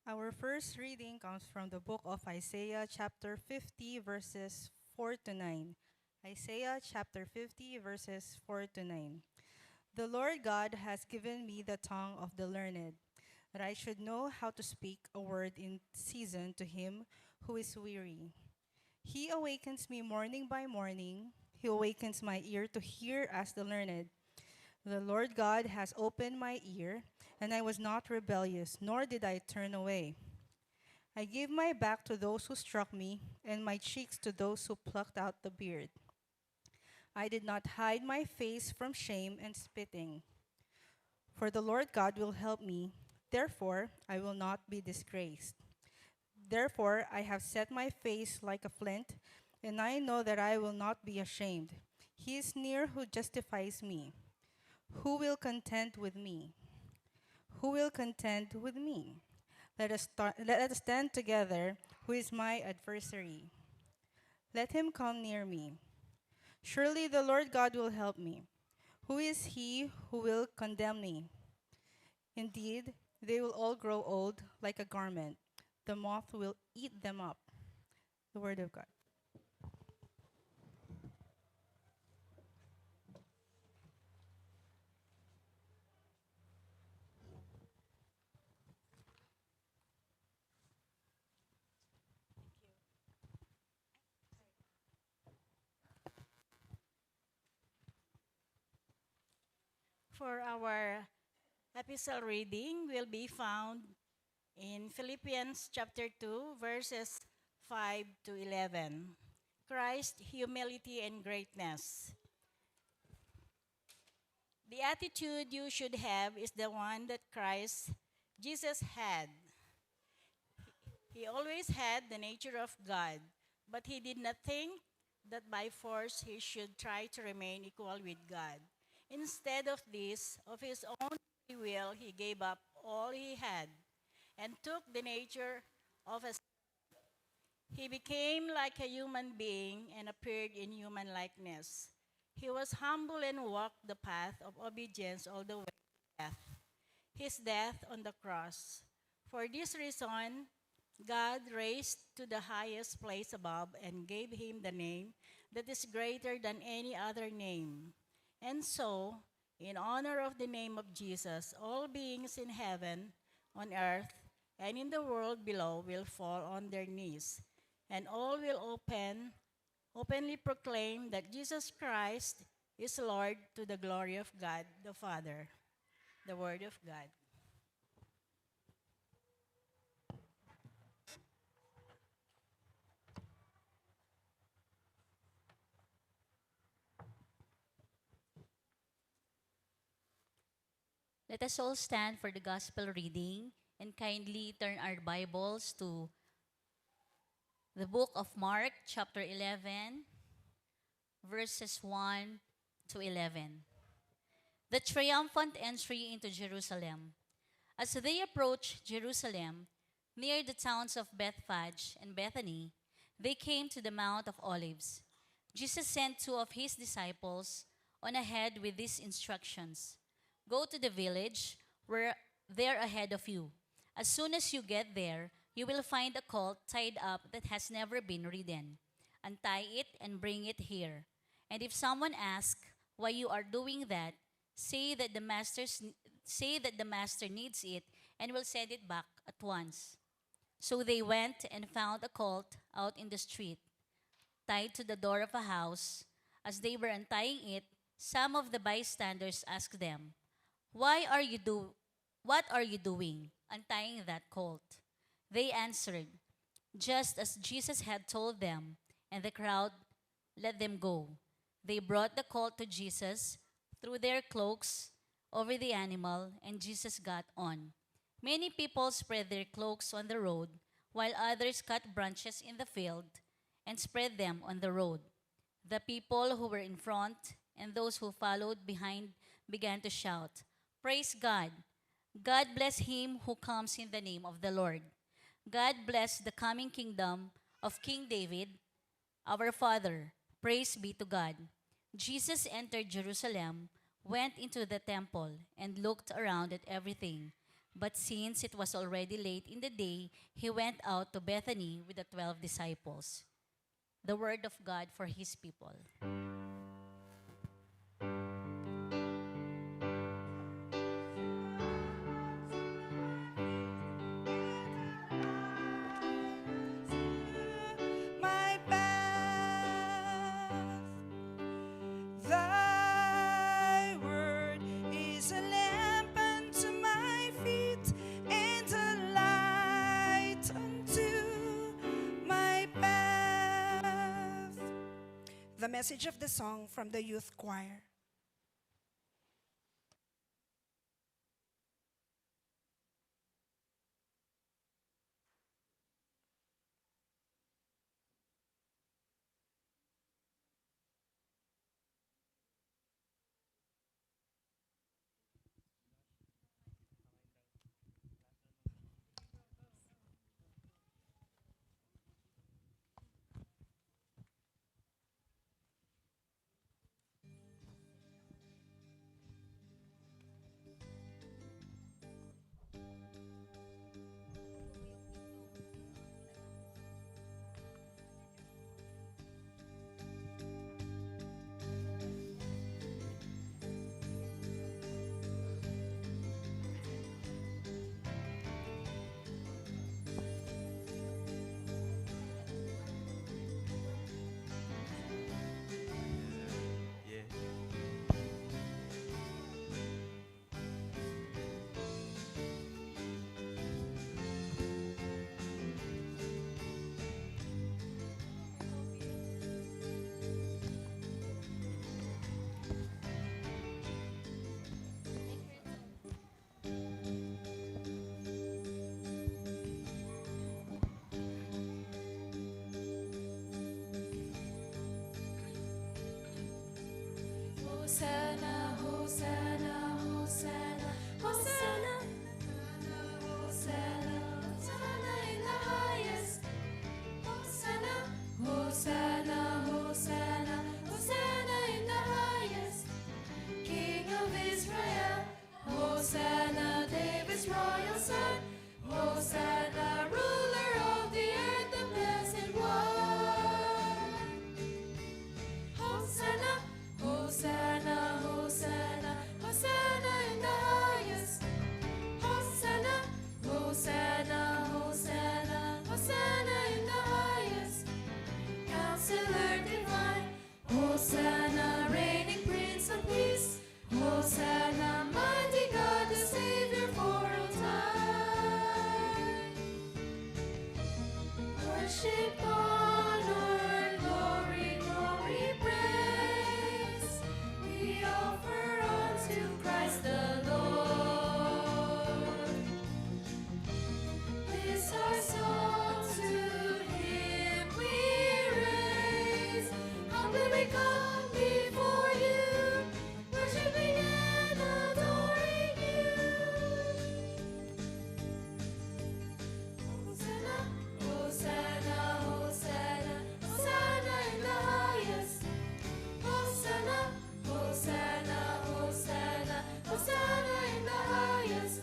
Our first reading comes from the book of Isaiah, chapter 50, verses 4 to 9. Isaiah chapter 50, verses 4 to 9. The Lord God has given me the tongue of the learned, that I should know how to speak a word in season to him who is weary. He awakens me morning by morning. He awakens my ear to hear as the learned. The Lord God has opened my ear, and I was not rebellious, nor did I turn away. I gave my back to those who struck me, and my cheeks to those who plucked out the beard. I did not hide my face from shame and spitting. For the Lord God will help me, therefore I will not be disgraced. Therefore I have set my face like a flint, and I know that I will not be ashamed. He is near who justifies me. Who will contend with me? Who will contend with me? Let us stand together. Who is my adversary? Let him come near me. Surely the Lord God will help me. Who is he who will condemn me? Indeed, they will all grow old like a garment. The moth will eat them up. The word of God. For our epistle reading will be found in Philippians chapter 2, verses 5 to 11. Christ, humility and greatness. The attitude you should have is the one that Christ Jesus had. He always had the nature of God, but he did not think that by force he should try to remain equal with God. Instead of this, of his own free will, he gave up all he had and took the nature of a. He became like a human being and appeared in human likeness. He was humble and walked the path of obedience all the way to death, his death on the cross. For this reason, God raised to the highest place above and gave him the name that is greater than any other name. And so, in honor of the name of Jesus, all beings in heaven, on earth, and in the world below will fall on their knees, and all will openly proclaim that Jesus Christ is Lord to the glory of God the Father. The Word of God. Let us all stand for the gospel reading and kindly turn our Bibles to the book of Mark, chapter 11, verses 1 to 11. The triumphant entry into Jerusalem. As they approached Jerusalem, near the towns of Bethphage and Bethany, they came to the Mount of Olives. Jesus sent two of his disciples on ahead with these instructions: Go to the village where they're ahead of you. As soon as you get there, you will find a colt tied up that has never been ridden. Untie it and bring it here. And if someone asks why you are doing that, say that the master needs it and will send it back at once. So they went and found a colt out in the street, tied to the door of a house. As they were untying it, some of the bystanders asked them, What are you doing, untying that colt? They answered, just as Jesus had told them, and the crowd let them go. They brought the colt to Jesus, threw their cloaks over the animal, and Jesus got on. Many people spread their cloaks on the road, while others cut branches in the field and spread them on the road. The people who were in front and those who followed behind began to shout, Praise God! God bless him who comes in the name of the Lord. God bless the coming kingdom of King David, our father. Praise be to God. Jesus entered Jerusalem, went into the temple, and looked around at everything. But since it was already late in the day, he went out to Bethany with the 12 disciples. The word of God for his people. My path, thy word is a lamp unto my feet and a light unto my path. The message of the song from the youth choir. Hosanna, Hosanna, Hosanna, Hosanna, Hosanna, Hosanna in the highest. Hosanna, Hosanna, Hosanna, Hosanna in the highest. King of Israel, Hosanna, David's royal son. Hosanna, ruler of the earth, the blessed one. Hosanna, Hosanna, Hosanna, Hosanna in the highest. Hosanna, Hosanna, Hosanna, Hosanna in the highest. Counselor divine, Hosanna, reigning Prince of Peace. Hosanna, mighty God, the Savior for all time. Worship, honor, glory, glory, praise. We offer unto Christ the Lord. This our song to Him we raise. Humbly we come before you, worshiping and adoring you. Hosanna, Hosanna, Hosanna, Hosanna in the highest. Hosanna, Hosanna, Hosanna, Hosanna in the highest.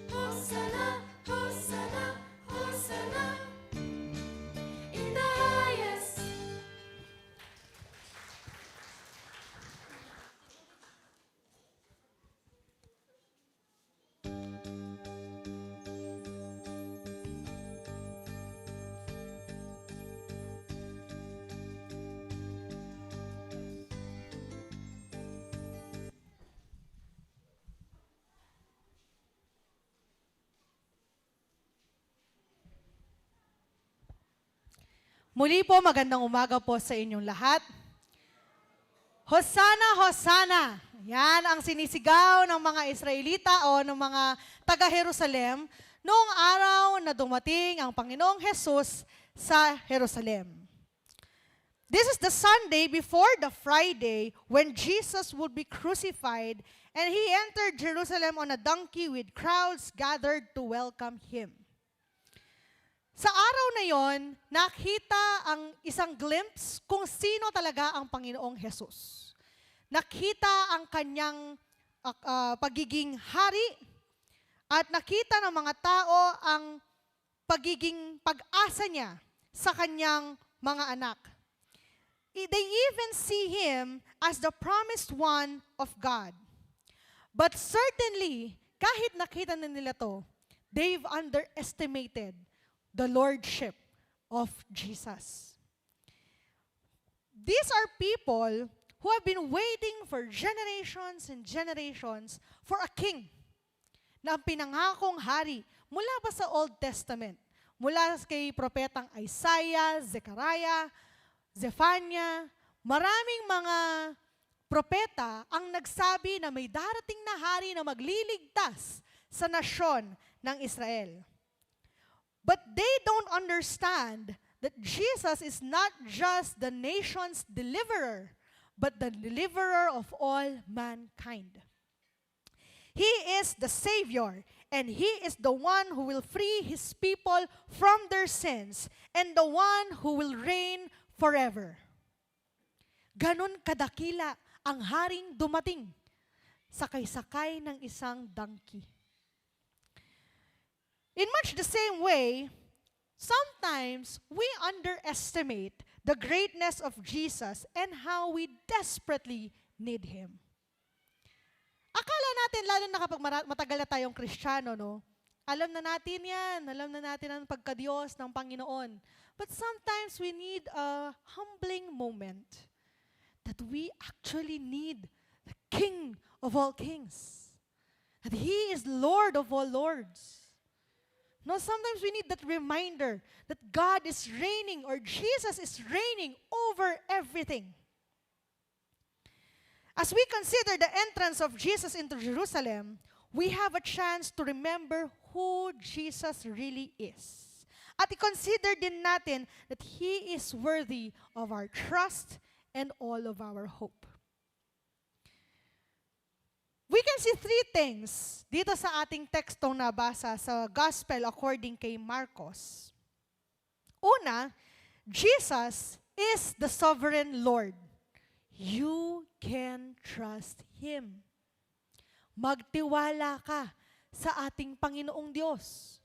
Hosanna, Hosanna, Hosanna in the highest. Muli po, magandang umaga po sa inyong lahat. Hosanna, Hosanna! Yan ang sinisigaw ng mga Israelita o ng mga taga-Jerusalem noong araw na dumating ang Panginoong Jesus sa Jerusalem. This is the Sunday before the Friday when Jesus would be crucified and He entered Jerusalem on a donkey with crowds gathered to welcome Him. Sa araw na yon, nakita ang isang glimpse kung sino talaga ang Panginoong Jesus. Nakita ang kanyang pagiging hari At nakita ng mga tao ang pagiging pag-asa niya sa kanyang mga anak. They even see him as the promised one of God. But certainly, kahit nakita na nila to, they've underestimated the lordship of Jesus. These are people who have been waiting for generations and generations for a king na pinangakong hari mula pa sa Old Testament. Mula kay propetang Isaiah, Zechariah, Zephaniah, maraming mga propeta ang nagsabi na may darating na hari na magliligtas sa nasyon ng Israel. But they don't understand that Jesus is not just the nation's deliverer, but the deliverer of all mankind. He is the Savior, and He is the one who will free His people from their sins, and the one who will reign forever. Ganon kadakila ang haring dumating, sakay-sakay ng isang donkey. In much the same way, sometimes we underestimate the greatness of Jesus and how we desperately need Him. Akala natin, lalo na kapag matagal na tayong Kristiyano, no? Alam na natin yan. Alam na natin ang pagka-Diyos ng Panginoon. But sometimes we need a humbling moment that we actually need the King of all kings. That He is Lord of all lords. No, sometimes we need that reminder that God is reigning or Jesus is reigning over everything. As we consider the entrance of Jesus into Jerusalem, we have a chance to remember who Jesus really is. At i-consider din natin that He is worthy of our trust and all of our hope. We can see three things dito sa ating tekstong nabasa sa Gospel according kay Marcos. Una, Jesus is the sovereign Lord. You can trust Him. Magtiwala ka sa ating Panginoong Diyos.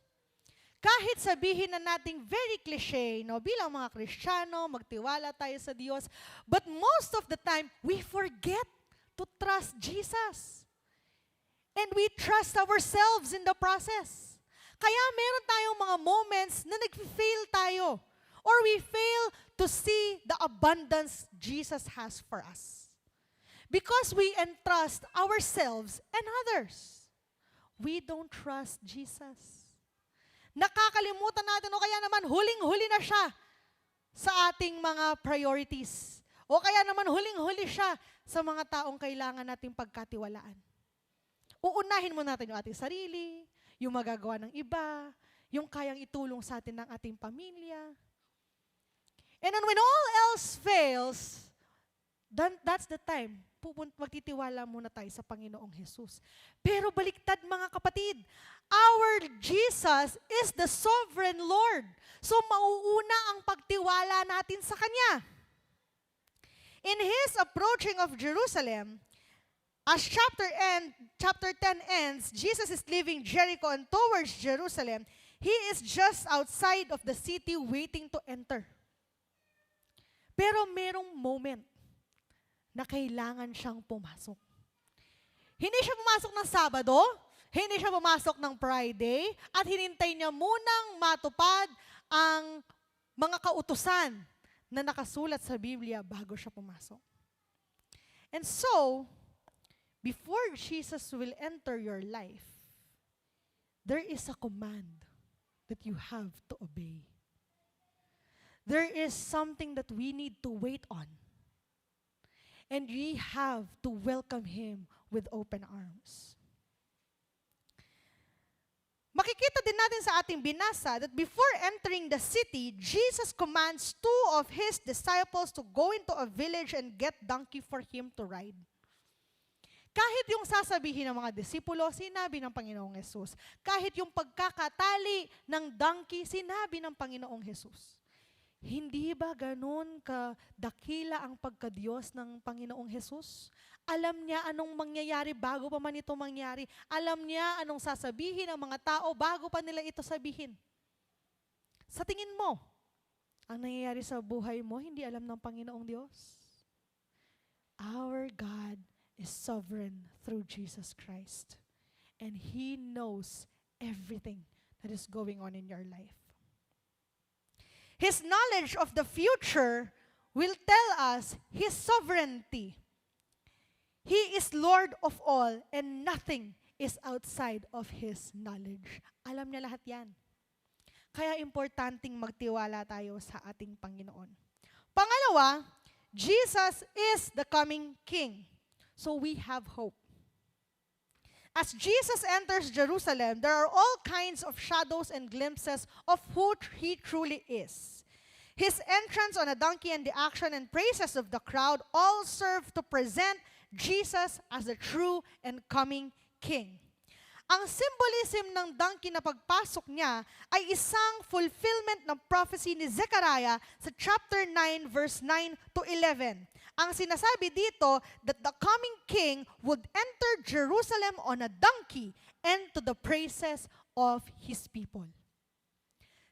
Kahit sabihin na nating very cliche, no, bilang mga Kristiyano, magtiwala tayo sa Diyos, but most of the time, we forget to trust Jesus. And we trust ourselves in the process. Kaya meron tayong mga moments na nag-fail tayo. Or we fail to see the abundance Jesus has for us. Because we entrust ourselves and others. We don't trust Jesus. Nakakalimutan natin o kaya naman huling-huli na siya sa ating mga priorities. O kaya naman huling-huli siya sa mga taong kailangan nating pagkatiwalaan. Uunahin mo natin yung ating sarili, yung magagawa ng iba, yung kayang itulong sa atin ng ating pamilya. And then when all else fails, then that's the time, magtitiwala muna tayo sa Panginoong Jesus. Pero baliktad mga kapatid, our Jesus is the sovereign Lord. So mauuna ang pagtiwala natin sa Kanya. In His approaching of Jerusalem, as chapter 10 ends, Jesus is leaving Jericho and towards Jerusalem. He is just outside of the city waiting to enter. Pero merong moment na kailangan siyang pumasok. Hindi siya pumasok ng Sabado, hindi siya pumasok ng Friday, at hinintay niya munang matupad ang mga kautusan na nakasulat sa Biblia bago siya pumasok. And so, before Jesus will enter your life, there is a command that you have to obey. There is something that we need to wait on. And we have to welcome Him with open arms. Makikita din natin sa ating binasa that before entering the city, Jesus commands 2 of His disciples to go into a village and get donkey for Him to ride. Kahit yung sasabihin ng mga disipulo, sinabi ng Panginoong Jesus. Kahit yung pagkakatali ng donkey, sinabi ng Panginoong Jesus. Hindi ba ganun kadakila ang pagkadiyos ng Panginoong Hesus? Alam niya anong mangyayari bago pa man ito mangyari. Alam niya anong sasabihin ng mga tao bago pa nila ito sabihin. Sa tingin mo, ang nangyayari sa buhay mo, hindi alam ng Panginoong Diyos? Our God is sovereign through Jesus Christ. And He knows everything that is going on in your life. His knowledge of the future will tell us His sovereignty. He is Lord of all and nothing is outside of His knowledge. Alam niya lahat yan. Kaya importanteng magtiwala tayo sa ating Panginoon. Pangalawa, Jesus is the coming King. So we have hope. As Jesus enters Jerusalem, there are all kinds of shadows and glimpses of who He truly is. His entrance on a donkey and the action and praises of the crowd all serve to present Jesus as the true and coming King. Ang symbolism ng donkey na pagpasok niya ay isang fulfillment ng prophecy ni Zechariah sa chapter 9 verse 9 to 11. Ang sinasabi dito that the coming king would enter Jerusalem on a donkey and to the praises of his people.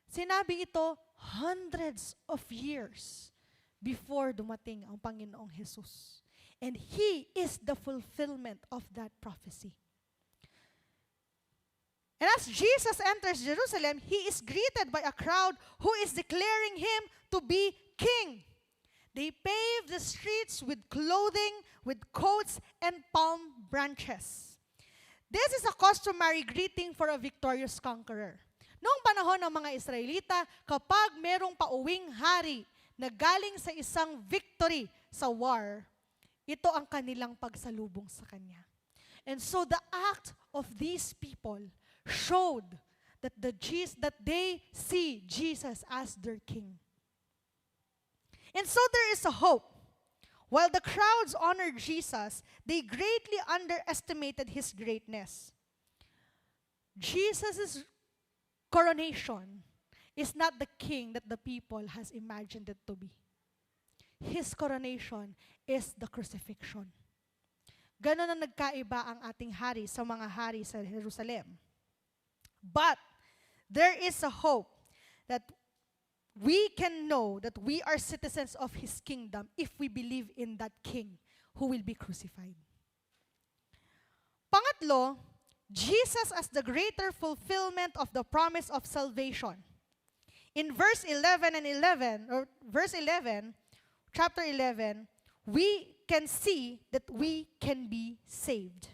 Sinabi ito hundreds of years before dumating ang Panginoong Jesus. And He is the fulfillment of that prophecy. And as Jesus enters Jerusalem, He is greeted by a crowd who is declaring Him to be King. They pave the streets with clothing, with coats, and palm branches. This is a customary greeting for a victorious conqueror. Noong panahon ng mga Israelita, kapag merong pauwing hari na galing sa isang victory sa war, ito ang kanilang pagsalubong sa kanya. And so the act of these people showed that they see Jesus as their king. And so there is a hope. While the crowds honored Jesus, they greatly underestimated His greatness. Jesus' coronation is not the king that the people has imagined it to be. His coronation is the crucifixion. Ganon ang nagkaiba ang ating hari sa mga hari sa Jerusalem. But there is a hope that we can know that we are citizens of His kingdom if we believe in that King who will be crucified. Pangatlo, Jesus as the greater fulfillment of the promise of salvation. In verse 11, chapter 11, we can see that we can be saved.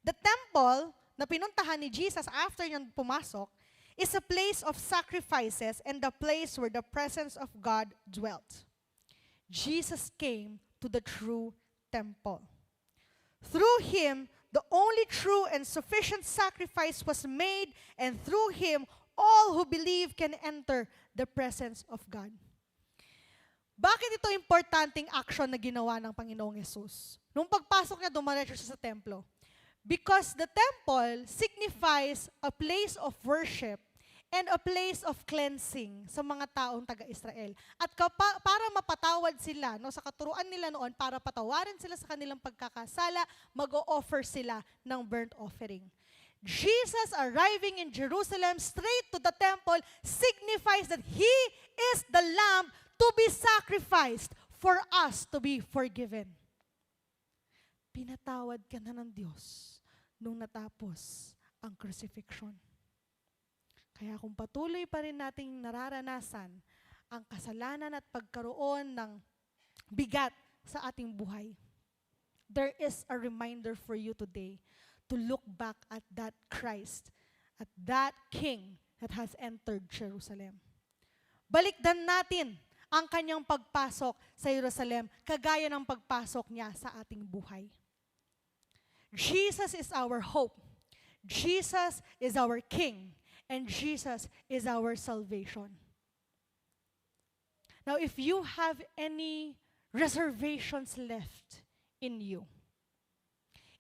The temple na pinuntahan ni Jesus after niyang pumasok is a place of sacrifices and the place where the presence of God dwelt. Jesus came to the true temple. Through Him, the only true and sufficient sacrifice was made, and through Him, all who believe can enter the presence of God. Bakit ito importanteng action na ginawa ng Panginoong Yesus? Nung pagpasok niya, dumiretso siya sa templo. Because the temple signifies a place of worship and a place of cleansing sa mga taong taga-Israel. At para mapatawad sila, sa katuruan nila noon, para patawarin sila sa kanilang pagkakasala, mag-o-offer sila ng burnt offering. Jesus arriving in Jerusalem straight to the temple signifies that He is the Lamb to be sacrificed for us to be forgiven. Pinatawad ka na ng Diyos nung natapos ang crucifixion. Kaya kung patuloy pa rin nating nararanasan ang kasalanan at pagkaroon ng bigat sa ating buhay, there is a reminder for you today to look back at that Christ, at that King that has entered Jerusalem. Balikdan natin ang kanyang pagpasok sa Jerusalem, kagaya ng pagpasok niya sa ating buhay. Jesus is our hope. Jesus is our King. And Jesus is our salvation. Now, if you have any reservations left in you,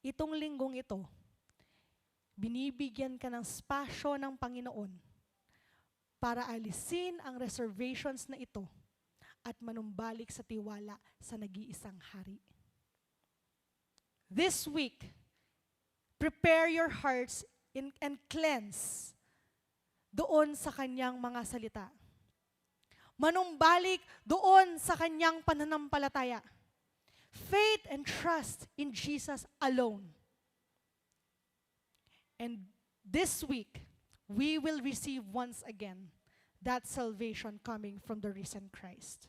itong linggong ito, binibigyan ka ng spasyo ng Panginoon para alisin ang reservations na ito at manumbalik sa tiwala sa nag-iisang hari. This week, prepare your hearts and cleanse doon sa kanyang mga salita. Manumbalik doon sa kanyang pananampalataya. Faith and trust in Jesus alone. And this week, we will receive once again that salvation coming from the risen Christ.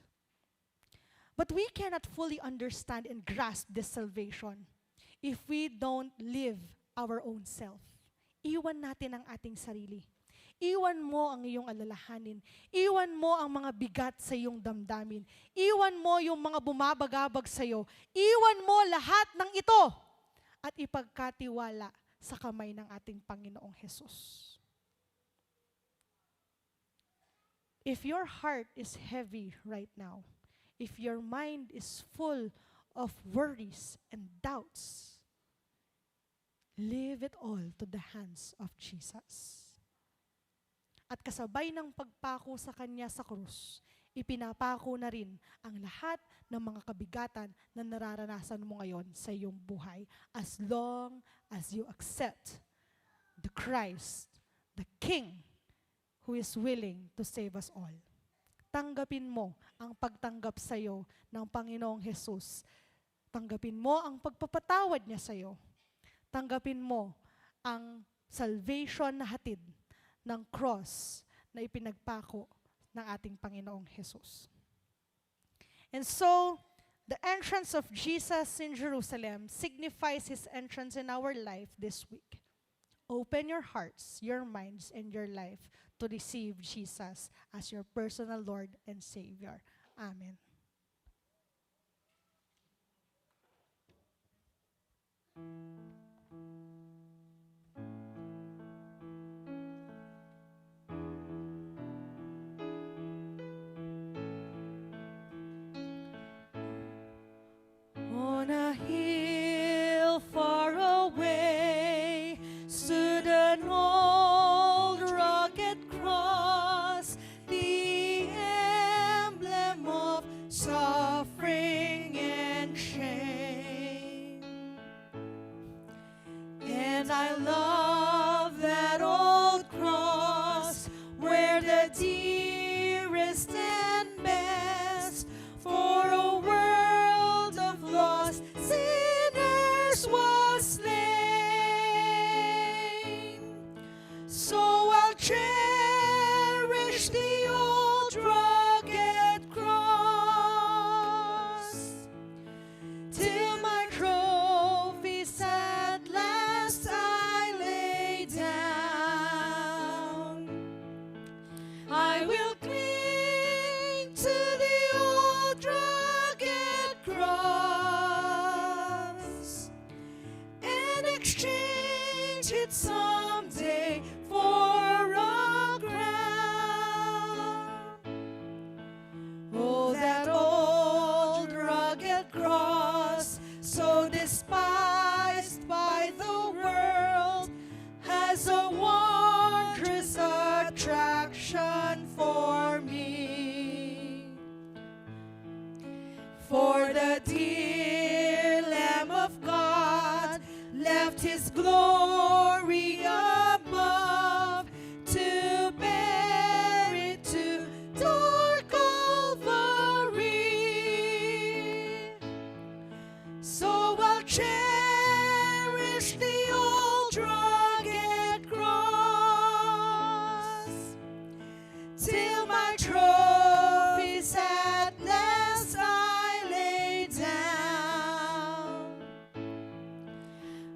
But we cannot fully understand and grasp this salvation if we don't live our own self. Iwan natin ang ating sarili. Iwan mo ang iyong alalahanin. Iwan mo ang mga bigat sa iyong damdamin. Iwan mo yung mga bumabagabag sa iyo. Iwan mo lahat ng ito at ipagkatiwala sa kamay ng ating Panginoong Jesus. If your heart is heavy right now, if your mind is full of worries and doubts, leave it all to the hands of Jesus. At kasabay ng pagpako sa Kanya sa krus, ipinapako na rin ang lahat ng mga kabigatan na nararanasan mo ngayon sa iyong buhay as long as you accept the Christ, the King, who is willing to save us all. Tanggapin mo ang pagtanggap sa iyo ng Panginoong Jesus. Tanggapin mo ang pagpapatawad niya sa iyo. Tanggapin mo ang salvation na hatid ng cross na ipinagpako ng ating Panginoong Jesus. And so, the entrance of Jesus in Jerusalem signifies His entrance in our life this week. Open your hearts, your minds, and your life to receive Jesus as your personal Lord and Savior. Amen. On a hill far away stood an old rugged cross, the emblem of suffering and shame. And I love that old cross where the dearest and best for a world of lost sinners was slain. So I'll cherish the old rugged cross till my trophies at last I lay down. I will cling to the old rugged cross and exchange it someday for a crown. Oh, that old rugged cross, so despised by the world, has a wondrous attraction for me. For the dear Lamb of God left His glory above to bear it to dark Calvary. So I'll cherish the old rugged cross till my trophies at last I lay down.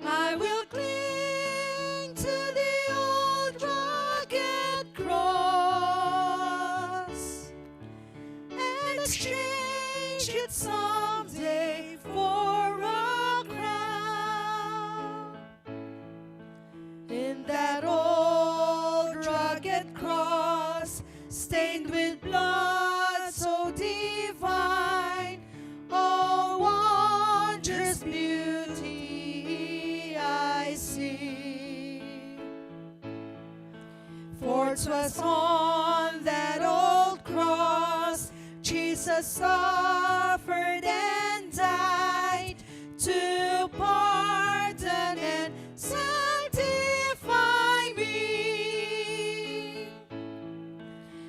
I will cling to the old rugged cross and exchange it someday for a crown. In that old rugged cross, stained with blood so divine, oh, wondrous beauty I see. For 'twas on Jesus suffered and died to pardon and sanctify me.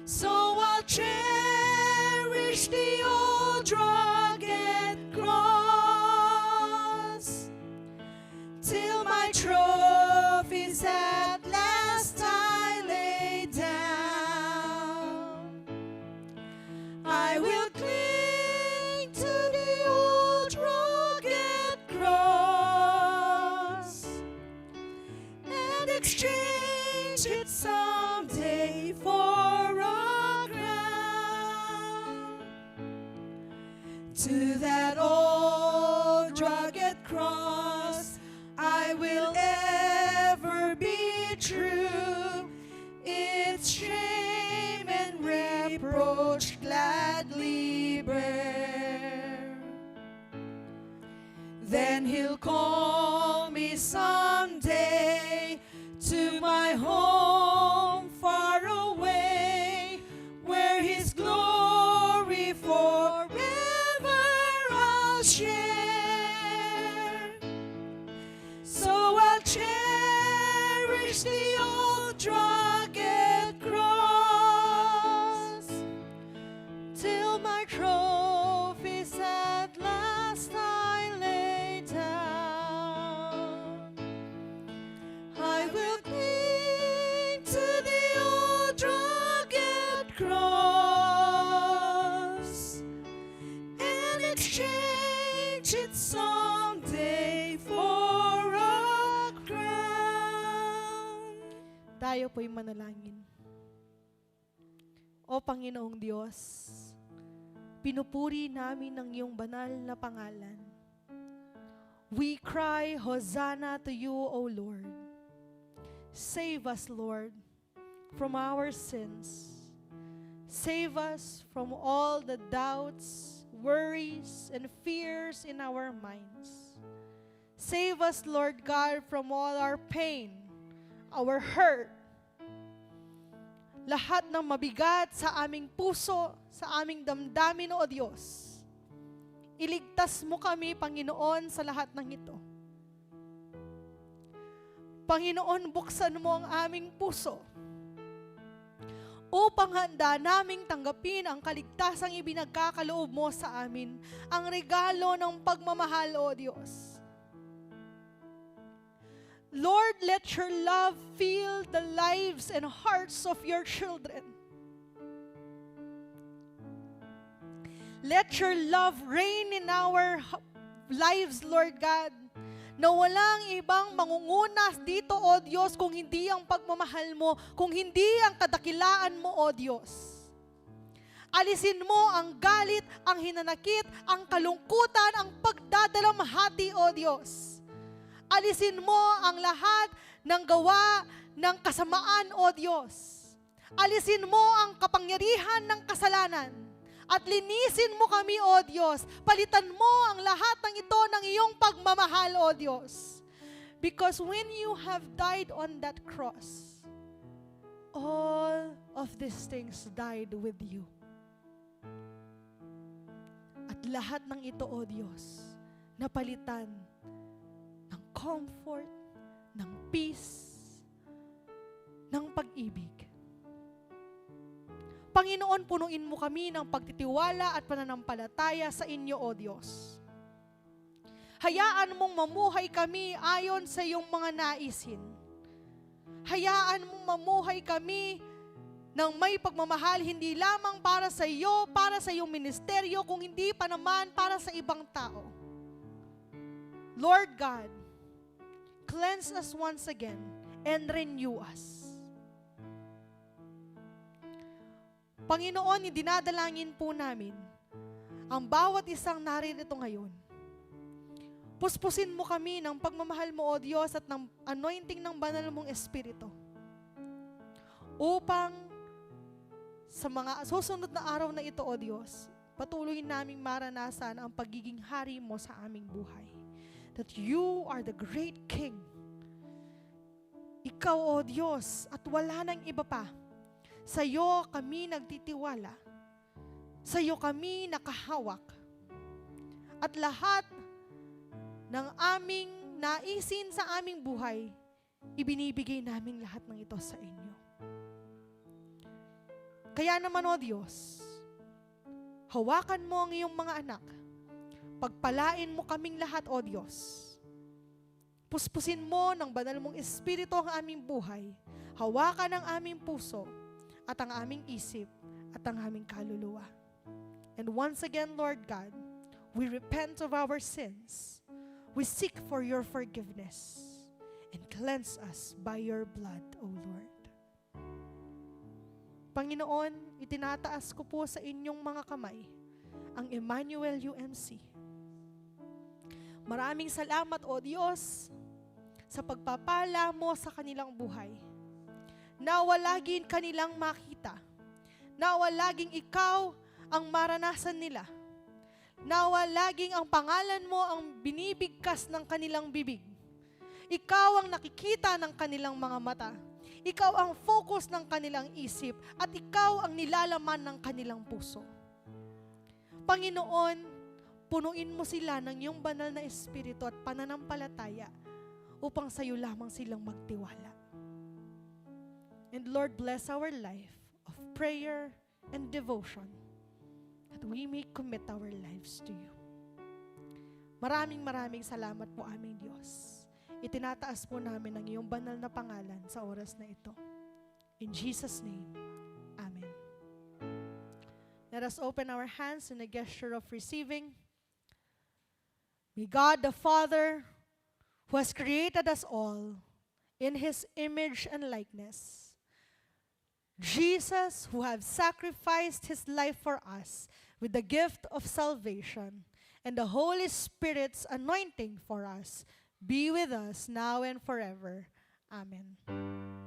So I'll cherish the old rugged cross till my trophies at last I lay down. I will cling to the old rugged cross and exchange it someday for a crown. To that old rugged cross I will ever be true. Its shame and reproach gladly bear. Then He'll call me someday to my home far away, where His glory forever I'll share. So I'll cherish the old rugged cross till my trophies at last I lay down. I will cling to the old rugged cross and exchange it someday for a crown. Tayo po'y manalangin. O Panginoong Diyos, pinupuri namin ang iyong banal na pangalan. We cry, Hosanna to you, O Lord. Save us, Lord, from our sins. Save us from all the doubts, worries, and fears in our minds. Save us, Lord God, from all our pain, our hurt, lahat ng mabigat sa aming puso, sa aming damdamin, O Diyos. Iligtas mo kami, Panginoon, sa lahat ng ito. Panginoon, buksan mo ang aming puso upang handa naming tanggapin ang kaligtasang ibinagkakaloob mo sa amin, ang regalo ng pagmamahal, O Diyos. Lord, let your love fill the lives and hearts of your children. Let your love reign in our lives, Lord God, na walang ibang mangunguna dito, O Diyos, kung hindi ang pagmamahal mo, kung hindi ang kadakilaan mo, O Diyos. Alisin mo ang galit, ang hinanakit, ang kalungkutan, ang pagdadalamhati, O Diyos. Alisin mo ang lahat ng gawa ng kasamaan, O Diyos. Alisin mo ang kapangyarihan ng kasalanan. At linisin mo kami, O Diyos. Palitan mo ang lahat ng ito ng iyong pagmamahal, O Diyos. Because when you have died on that cross, all of these things died with you. At lahat ng ito, O Diyos, napalitan ng comfort, ng peace, ng pag-ibig. Panginoon, punuin mo kami ng pagtitiwala at pananampalataya sa inyo, O Diyos. Hayaan mong mamuhay kami ayon sa iyong mga naisin. Hayaan mong mamuhay kami ng may pagmamahal, hindi lamang para sa iyo, para sa iyong ministeryo, kung hindi pa naman para sa ibang tao. Lord God, cleanse us once again and renew us. Panginoon, dinadalangin po namin ang bawat isang naririto ngayon. Puspusin mo kami ng pagmamahal mo, O Diyos, at ng anointing ng banal mong Espiritu, upang sa mga susunod na araw na ito, O Diyos, patuloy naming maranasan ang pagiging hari mo sa aming buhay. That you are the great King. Ikaw, O Diyos, at wala nang iba pa. Sa iyo kami nagtitiwala. Sa iyo kami nakahawak. At lahat ng aming naisin sa aming buhay, ibinibigay namin lahat ng ito sa inyo. Kaya naman, O Diyos, hawakan mo ang iyong mga anak. Pagpalain mo kaming lahat, O Diyos. Puspusin mo ng banal mong Espiritu ang aming buhay. Hawakan ang aming puso at ang aming isip at ang aming kaluluwa. And once again, Lord God, we repent of our sins. We seek for your forgiveness and cleanse us by your blood, O Lord. Panginoon, itinataas ko po sa inyong mga kamay ang Emmanuel UMC. Maraming salamat, O Diyos, sa pagpapala mo sa kanilang buhay. Nawa laging kanilang makita. Nawa laging ikaw ang maranasan nila. Nawa laging ang pangalan mo ang binibigkas ng kanilang bibig. Ikaw ang nakikita ng kanilang mga mata. Ikaw ang focus ng kanilang isip at ikaw ang nilalaman ng kanilang puso. Panginoon, punuin mo sila ng iyong banal na espiritu at pananampalataya upang sa iyo lamang silang magtiwala. And Lord, bless our life of prayer and devotion that we may commit our lives to you. Maraming salamat po aming Diyos. Itinataas po namin ang iyong banal na pangalan sa oras na ito. In Jesus' name, Amen. Let us open our hands in a gesture of receiving. May God the Father, who has created us all in His image and likeness, Jesus, who have sacrificed His life for us with the gift of salvation, and the Holy Spirit's anointing for us, be with us now and forever. Amen.